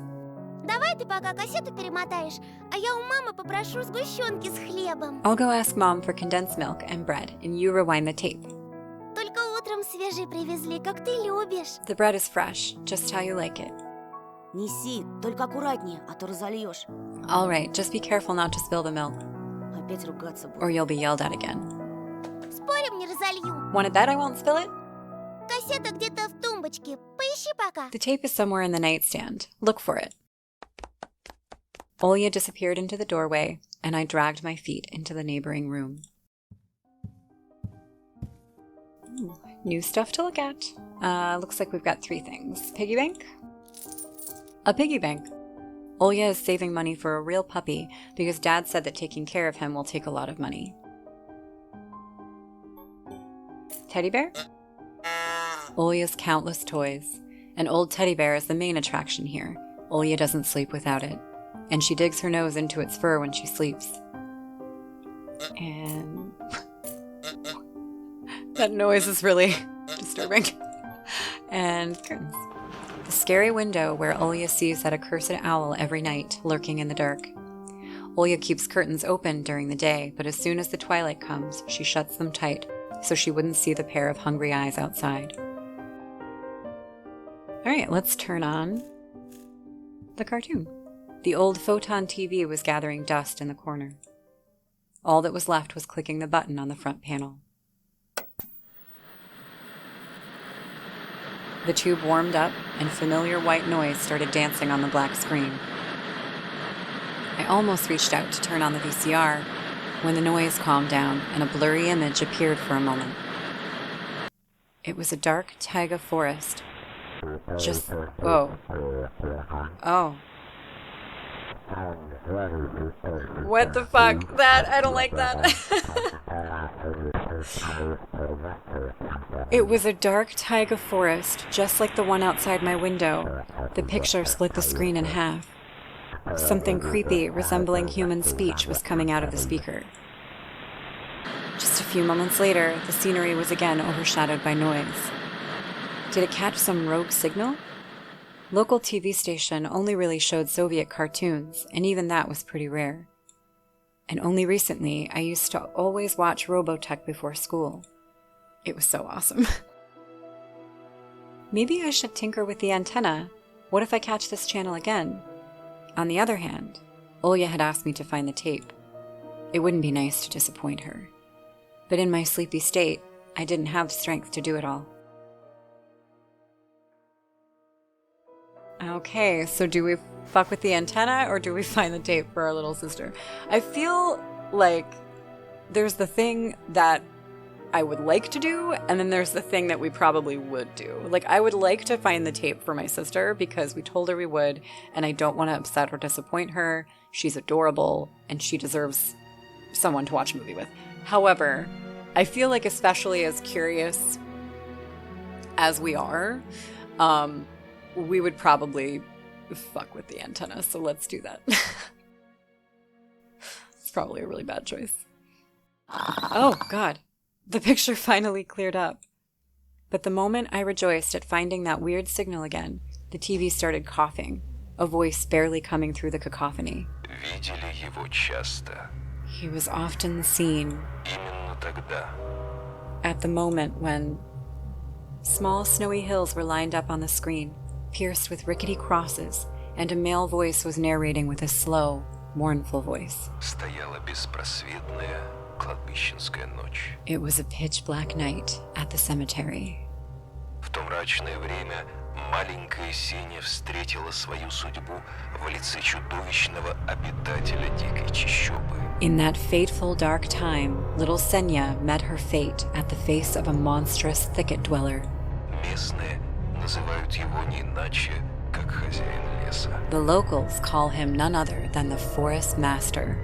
Давай ты пока кассету перемотаешь, а я у мамы попрошу сгущенки с хлебом. I'll go ask Mom for condensed milk and bread, and you rewind the tape. Только утром свежий привезли, как ты любишь. The bread is fresh, just how you like it. Неси, только аккуратнее, а то разольешь. All right, just be careful not to spill the milk, Опять ругаться буду. or you'll be yelled at again. Спорим, не разолью. Want to bet I won't spill it? Кассета где-то в тумбочке. Поищи пока. The tape is somewhere in the nightstand. Look for it. Olya disappeared into the doorway, and I dragged my feet into the neighboring room. Ooh, new stuff to look at. Looks like we've got 3 things. Piggy bank? A piggy bank. Olya is saving money for a real puppy because Dad said that taking care of him will take a lot of money. Teddy bear? Olya's countless toys. An old teddy bear is the main attraction here. Olya doesn't sleep without it, and she digs her nose into its fur when she sleeps. And that noise is really disturbing. And curtains. The scary window where Olya sees that accursed owl every night lurking in the dark. Olya keeps curtains open during the day, but as soon as the twilight comes, she shuts them tight so she wouldn't see the pair of hungry eyes outside. All right, let's turn on the cartoon. The old photon TV was gathering dust in the corner. All that was left was clicking the button on the front panel. The tube warmed up, and familiar white noise started dancing on the black screen. I almost reached out to turn on the VCR when the noise calmed down and a blurry image appeared for a moment. It was a dark taiga forest Just, whoa. Oh. What the fuck? I don't like that. It was a dark taiga forest, just like the one outside my window. The picture split the screen in half. Something creepy, resembling human speech, was coming out of the speaker. Just a few moments later, the scenery was again overshadowed by noise. Did it catch some rogue signal? Local TV station only really showed Soviet cartoons, and even that was pretty rare. And only recently, I used to always watch Robotech before school. It was so awesome. Maybe I should tinker with the antenna. What if I catch this channel again? On the other hand, Olya had asked me to find the tape. It wouldn't be nice to disappoint her. But in my sleepy state, I didn't have the strength to do it all. Okay, so do we fuck with the antenna or do we find the tape for our little sister? I feel like there's the thing that I would like to do, and then there's the thing that we probably would do. Like, I would like to find the tape for my sister because we told her we would, and I don't want to upset or disappoint her. She's adorable, and she deserves someone to watch a movie with. However, I feel like, especially as curious as we are, we would probably fuck with the antenna, so let's do that. It's probably a really bad choice. Oh, God. The picture finally cleared up. But the moment I rejoiced at finding that weird signal again, the TV started coughing, a voice barely coming through the cacophony. Видели его часто. He was often seen Именно тогда. at the moment when small snowy hills were lined up on the screen, pierced with rickety crosses, and a male voice was narrating with a slow, mournful voice. Стояла беспросветная кладбищенская ночь. It was a pitch-black night at the cemetery. В то мрачное время маленькая Сеня встретила свою судьбу в лице чудовищного обитателя дикой чащобы. In that fateful dark time, little Senya met her fate at the face of a monstrous thicket dweller. Местные называют его не иначе, как хозяин леса. The locals call him none other than the forest master.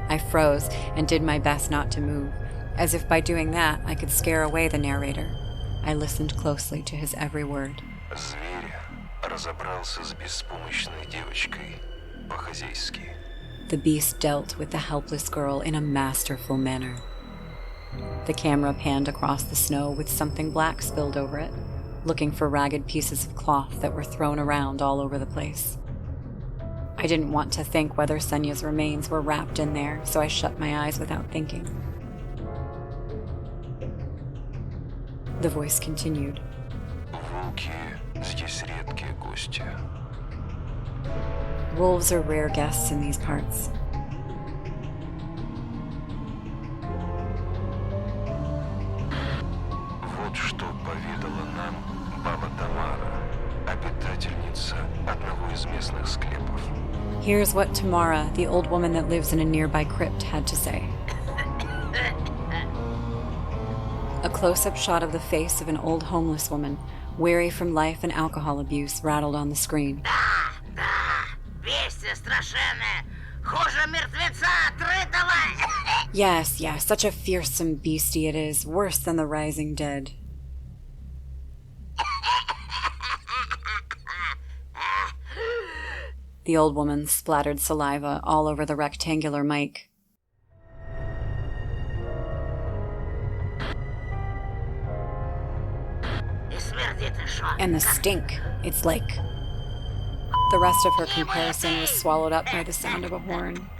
I froze and did my best not to move, as if by doing that I could scare away the narrator. I listened closely to his every word. Зверь разобрался с беспомощной девочкой по-хозяйски. The beast dealt with the helpless girl in a masterful manner. The camera panned across the snow with something black spilled over it, looking for ragged pieces of cloth that were thrown around all over the place. I didn't want to think whether Senya's remains were wrapped in there, so I shut my eyes without thinking. The voice continued. Волки здесь редкие гости. Wolves are rare guests in these parts. Вот что поведала нам баба Тамара, обитательница одного из местных склепов. Here's what Tamara, the old woman that lives in a nearby crypt, had to say. A close-up shot of the face of an old homeless woman, weary from life and alcohol abuse, rattled on the screen. Yes, such a fearsome beastie it is, worse than the rising dead. The old woman splattered saliva all over the rectangular mic. And the stink, it's like... The rest of her comparison was swallowed up by the sound of a horn.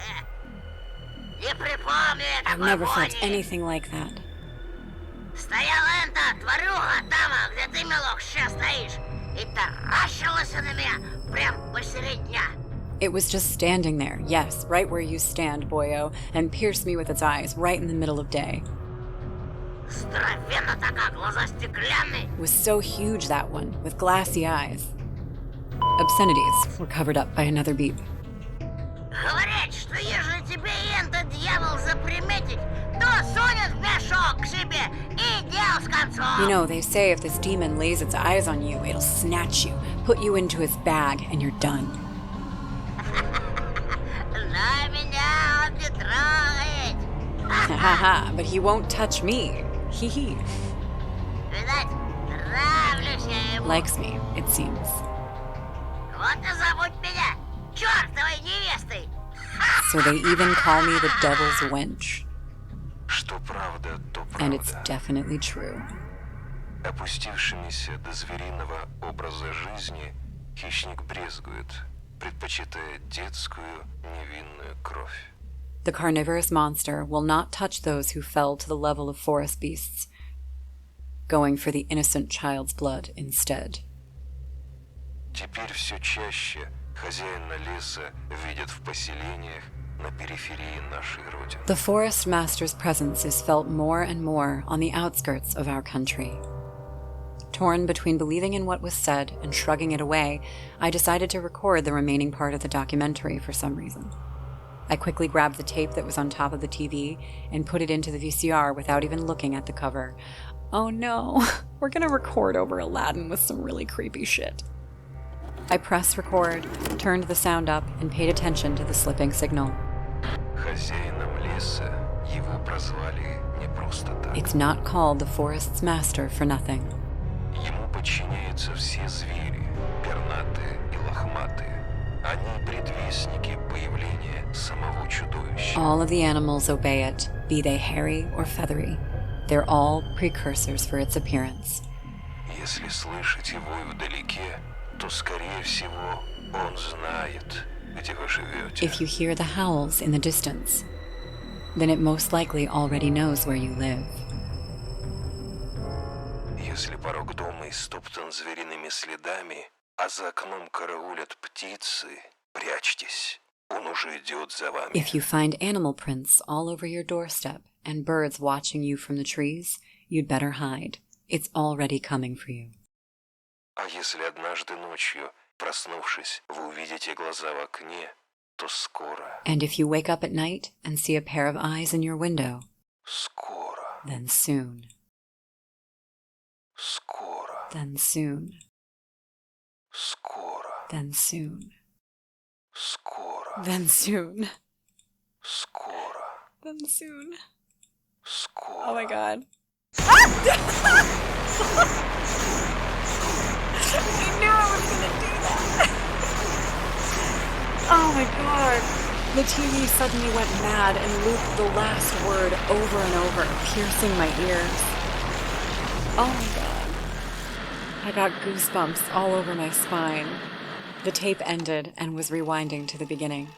I've never felt anything like that. It was just standing there, yes, right where you stand, boyo, and pierced me with its eyes right in the middle of day. It was so huge, that one, with glassy eyes. Obscenities were covered up by another beep. Говорят, что если тебе этот дьявол заприметить, то сунет в мешок к себе и дел, концов! You know, they say if this demon lays its eyes on you, it'll snatch you, put you into his bag, and you're done. Но меня он не трогает! Haha, but he won't touch me. Hee hee. Видать, нравлюсь я ему. Likes me, it seems. Вот и зовут меня чертовой невестой! So they even call me the devil's wench. Что правда, то And it's правда. definitely true. Опустившимися до звериного образа жизни хищник брезгует, предпочитая детскую невинную кровь. The carnivorous monster will not touch those who fell to the level of forest beasts, going for the innocent child's blood instead. Теперь все чаще хозяина леса видят в поселениях на периферии нашей родины. The forest master's presence is felt more and more on the outskirts of our country. Torn between believing in what was said and shrugging it away, I decided to record the remaining part of the documentary for some reason. I quickly grabbed the tape that was on top of the TV and put it into the VCR without even looking at the cover. Oh no, we're gonna record over Aladdin with some really creepy shit. I pressed record, turned the sound up, and paid attention to the slipping signal. Хозяином леса его прозвали не просто так. It's not called the forest's master for nothing. Ему подчиняются все звери, пернатые и лохматые. Они предвестники появления самого чудовища. All of the animals obey it, be they hairy or feathery. They're all precursors for its appearance. Если слышите вой вдалеке, то, скорее всего, он знает, где вы живете. If you hear the howls in the distance, then it most likely already knows where you live. Если порог дома истоптан звериными следами, а за окном караулят птицы, прячьтесь, он уже идет за вами. If you find animal prints all over your doorstep and birds watching you from the trees, you'd better hide. It's already coming for you. А если однажды ночью, проснувшись, вы увидите глаза в окне, то скоро, And if you wake up at night and see a pair of eyes in your window, скоро, then soon, скоро, then soon, скоро, then soon, скоро, then soon, скоро, then soon. скоро. Oh my god. I knew I was gonna do that. Oh my god. The TV suddenly went mad and looped the last word over and over, piercing my ears. Oh my god. I got goosebumps all over my spine. The tape ended and was rewinding to the beginning.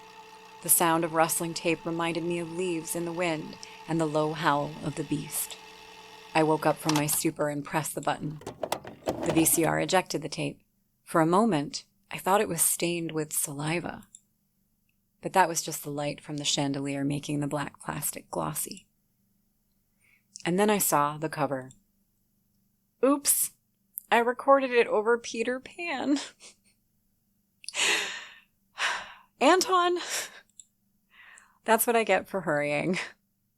The sound of rustling tape reminded me of leaves in the wind and the low howl of the beast. I woke up from my stupor and pressed the button. The VCR ejected the tape. For a moment, I thought it was stained with saliva. But that was just the light from the chandelier making the black plastic glossy. And then I saw the cover. Oops, I recorded it over Peter Pan. Anton! That's what I get for hurrying.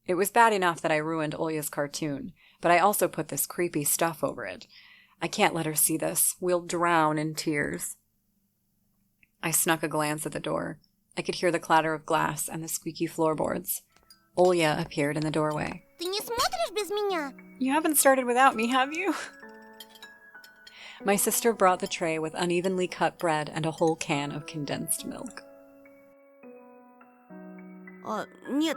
It was bad enough that I ruined Olya's cartoon, but I also put this creepy stuff over it. I can't let her see this. We'll drown in tears. I snuck a glance at the door. I could hear the clatter of glass and the squeaky floorboards. Olya appeared in the doorway. Ты не смотришь без меня? You haven't started without me, have you? My sister brought the tray with unevenly cut bread and a whole can of condensed milk. Нет,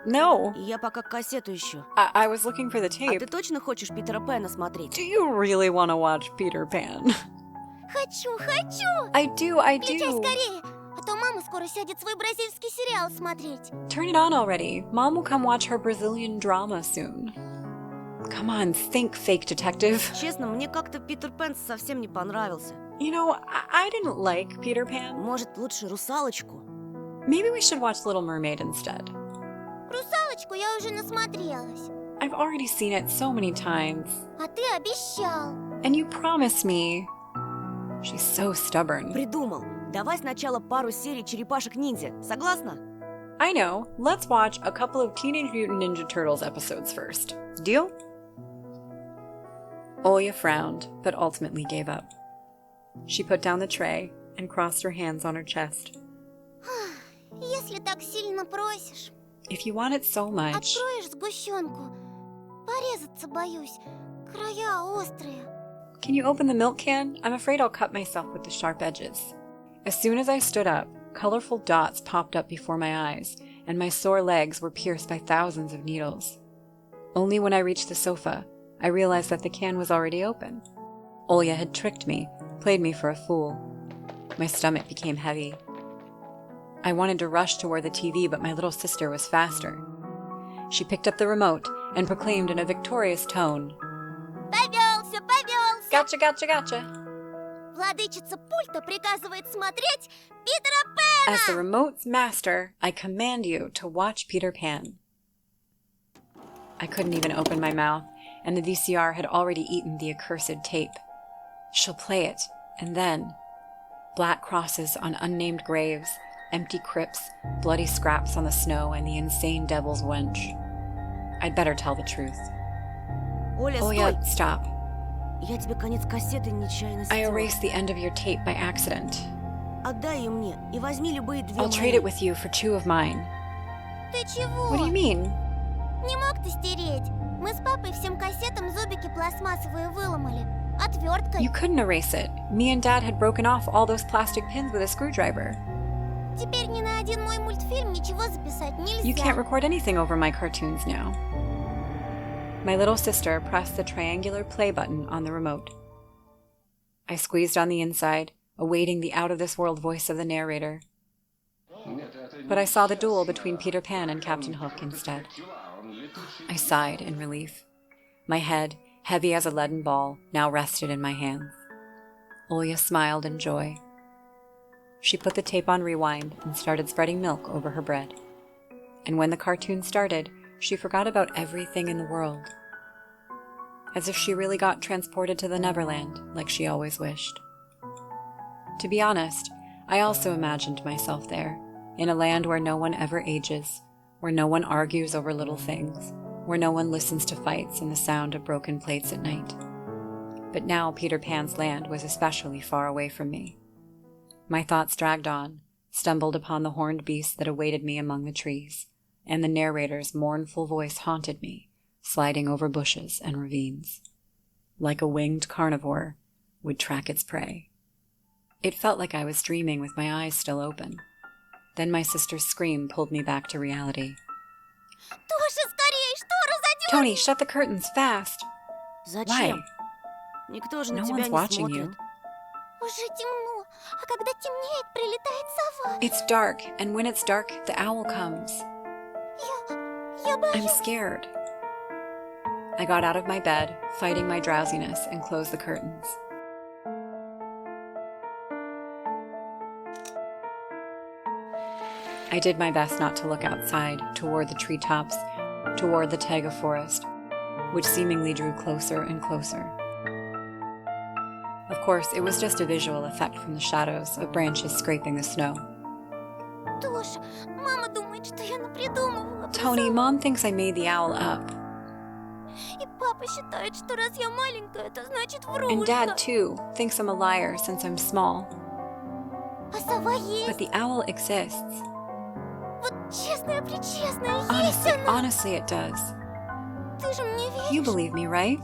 No. я пока кассету ищу. I was looking for the А tape. ты точно хочешь Питера Пэна смотреть? Do you really want to watch Peter Pan? Хочу! I do. Включай скорее, а то мама скоро сядет свой бразильский сериал смотреть. Turn it on already. Mom will come watch her Brazilian drama soon. Come on, think, fake detective. Честно, мне как-то Питер Пэн совсем не понравился. You know, I didn't like Peter Pan. Может, лучше «Русалочку»? Maybe we should watch Little Mermaid instead. Русалочку я уже насмотрелась. I've already seen it so many times. А ты обещал. And you promised me. She's so stubborn. Придумал. Давай сначала пару серий «Черепашек-ниндзя». Согласна? I know. Let's watch a couple of Teenage Mutant Ninja Turtles episodes first. Deal? Olya frowned, but ultimately gave up. She put down the tray and crossed her hands on her chest. Если так сильно просишь, If you want it so much, откроешь сгущенку. Порезаться боюсь. Края острые. can you open the milk can? I'm afraid I'll cut myself with the sharp edges. As soon as I stood up, colorful dots popped up before my eyes, and my sore legs were pierced by thousands of needles. Only when I reached the sofa, I realized that the can was already open. Olya had tricked me, played me for a fool. My stomach became heavy. I wanted to rush toward the TV, but my little sister was faster. She picked up the remote and proclaimed in a victorious tone, Повелся, повелся. "Gotcha, gotcha, gotcha!" Владычица пульта приказывает смотреть Питера Пэна. As the remote's master, I command you to watch Peter Pan. I couldn't even open my mouth, and the VCR had already eaten the accursed tape. She'll play it, and then black crosses on unnamed graves, empty crypts, bloody scraps on the snow, and the insane devil's wench. I'd better tell the truth. Оля, Olya, стой! stop. Я тебе конец кассеты нечаянно I стерла. erased the end of your tape by accident. Отдай ее мне и возьми любые две I'll мои. trade it with you for 2 of mine. Ты чего? What do you mean? Не мог ты стереть? Мы с папой всем кассетам зубики пластмассовые выломали. Отверткой. You couldn't erase it. Me and Dad had broken off all those plastic pins with a screwdriver. Теперь ни на один мой мультфильм ничего записать нельзя. You can't record anything over my cartoons now. My little sister pressed the triangular play button on the remote. I squeezed on the inside, awaiting the out-of-this-world voice of the narrator. But I saw the duel between Peter Pan and Captain Hook instead. I sighed in relief. My head, heavy as a leaden ball, now rested in my hands. Olya smiled in joy. She put the tape on rewind and started spreading milk over her bread. And when the cartoon started, she forgot about everything in the world. As if she really got transported to the Neverland, like she always wished. To be honest, I also imagined myself there, in a land where no one ever ages, where no one argues over little things, where no one listens to fights and the sound of broken plates at night. But now Peter Pan's land was especially far away from me. My thoughts dragged on, stumbled upon the horned beast that awaited me among the trees, and the narrator's mournful voice haunted me, sliding over bushes and ravines. Like a winged carnivore would track its prey. It felt like I was dreaming with my eyes still open. Then my sister's scream pulled me back to reality. Тоша, скорее, штору задерни! Tony, shut the curtains fast! Зачем? Why? Никто же на No тебя one's не watching смотрит. you. Уже темно, а когда темнеет, прилетает сова. It's dark, and when it's dark, the owl comes. Я боюсь. I'm scared. I got out of my bed, fighting my drowsiness, and closed the curtains. I did my best not to look outside, toward the treetops, toward the taiga forest, which seemingly drew closer and closer. Of course, it was just a visual effect from the shadows of branches scraping the snow. Тоша, мама думает, что я напридумывала. Tony, Mom thinks I made the owl up. И папа считает, что раз я маленькая, это значит врушка. And Dad, too, thinks I'm a liar since I'm small. А сова есть. But the owl exists. Вот честная-пречестная, есть она. Honestly, it does. Ты же мне You веришь, believe me, right?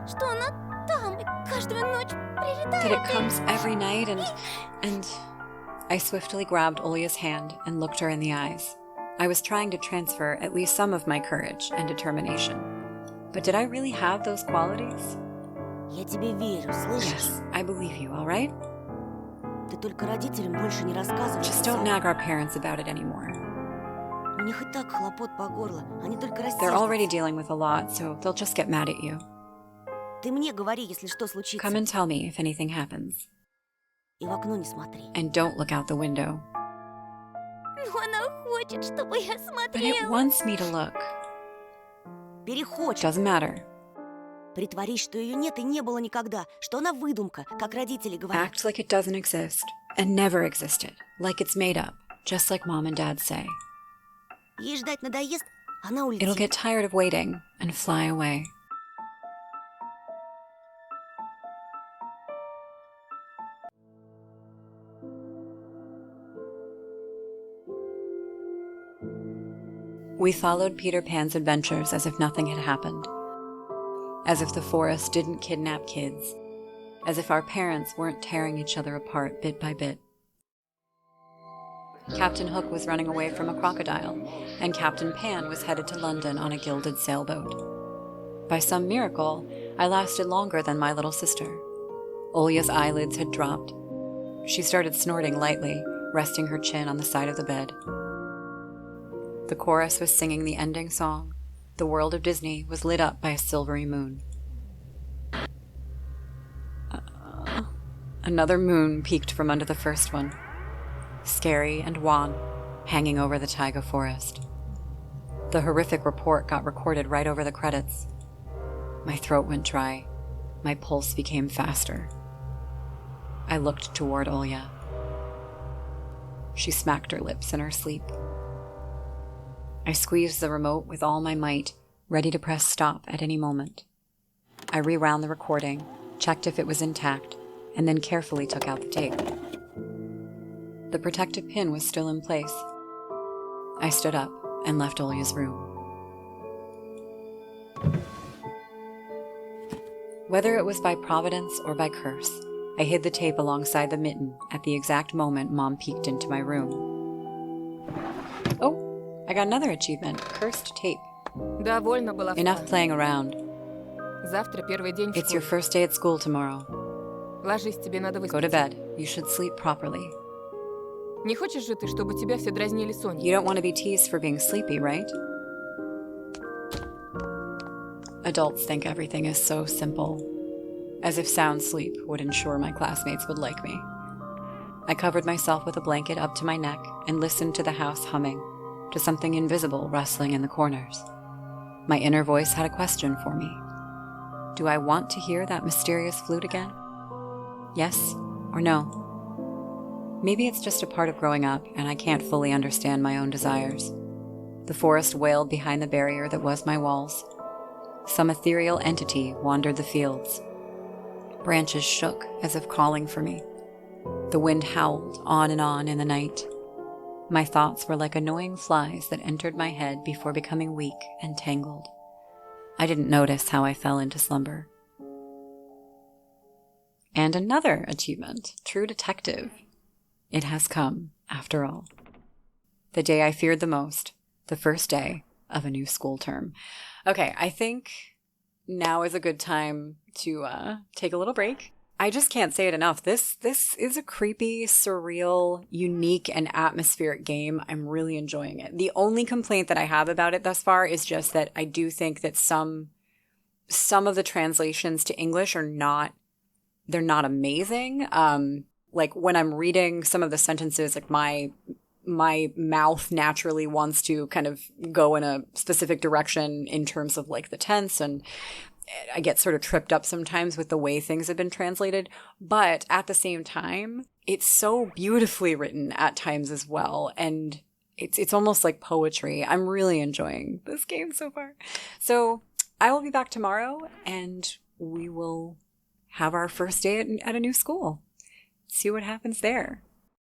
что она там и каждую ночь прилетает. That it comes every night and... I swiftly grabbed Olya's hand and looked her in the eyes. I was trying to transfer at least some of my courage and determination. But did I really have those qualities? Я тебе верю, слышишь? Yes, I believe you, all right? Ты только родителям больше не рассказывай. Just don't nag our parents about it anymore. У них и так хлопот по горло. Они только They're already рассердятся. dealing with a lot, so they'll just get mad at you. Ты мне говори, если что случится. Come and tell me if anything happens. И в окно не смотри. And don't look out the window. Но она хочет, чтобы я But it смотрела. wants me to look. Перехочет. Doesn't matter. Притворись, что ее нет и не было никогда, что она выдумка, как родители говорят. Act like it doesn't exist, and never existed, like it's made up, just like Mom and Dad say. Ей ждать надоест, она It'll улетит. get tired of waiting and fly away. We followed Peter Pan's adventures as if nothing had happened. As if the forest didn't kidnap kids. As if our parents weren't tearing each other apart bit by bit. Captain Hook was running away from a crocodile, and Captain Pan was headed to London on a gilded sailboat. By some miracle, I lasted longer than my little sister. Olya's eyelids had dropped. She started snorting lightly, resting her chin on the side of the bed. The chorus was singing the ending song. The world of Disney was lit up by a silvery moon. Another moon peeked from under the first one, scary and wan, hanging over the taiga forest. The horrific report got recorded right over the credits. My throat went dry. My pulse became faster. I looked toward Olya. She smacked her lips in her sleep. I squeezed the remote with all my might, ready to press stop at any moment. I rewound the recording, checked if it was intact, and then carefully took out the tape. The protective pin was still in place. I stood up and left Olya's room. Whether it was by providence or by curse, I hid the tape alongside the mitten at the exact moment Mom peeked into my room. Oh, I got another achievement, cursed tape. Довольно была Enough playing around. Завтра первый день в It's your школе. first day at school tomorrow. Ложись, тебе надо Go to выспаться. bed. You should sleep properly. Не хочешь же ты, чтобы тебя все дразнили Соней? You don't want to be teased for being sleepy, right? Adults think everything is so simple, as if sound sleep would ensure my classmates would like me. I covered myself with a blanket up to my neck and listened to the house humming, to something invisible rustling in the corners. My inner voice had a question for me. Do I want to hear that mysterious flute again? Yes or no? Maybe it's just a part of growing up and I can't fully understand my own desires. The forest wailed behind the barrier that was my walls. Some ethereal entity wandered the fields. Branches shook as if calling for me. The wind howled on in the night. My thoughts were like annoying flies that entered my head before becoming weak and tangled. I didn't notice how I fell into slumber. And another achievement, True Detective. It has come, after all. The day I feared the most, the first day of a new school term. Okay, I think now is a good time to take a little break. I just can't say it enough. This is a creepy, surreal, unique, and atmospheric game. I'm really enjoying it. The only complaint that I have about it thus far is just that I do think that some of the translations to English are not amazing. Like when I'm reading some of the sentences, like my mouth naturally wants to kind of go in a specific direction in terms of like the tense, and I get sort of tripped up sometimes with the way things have been translated. But at the same time, it's so beautifully written at times as well, and it's almost like poetry. I'm really enjoying this game so far. So I will be back tomorrow, and we will have our first day at a new school. See what happens there.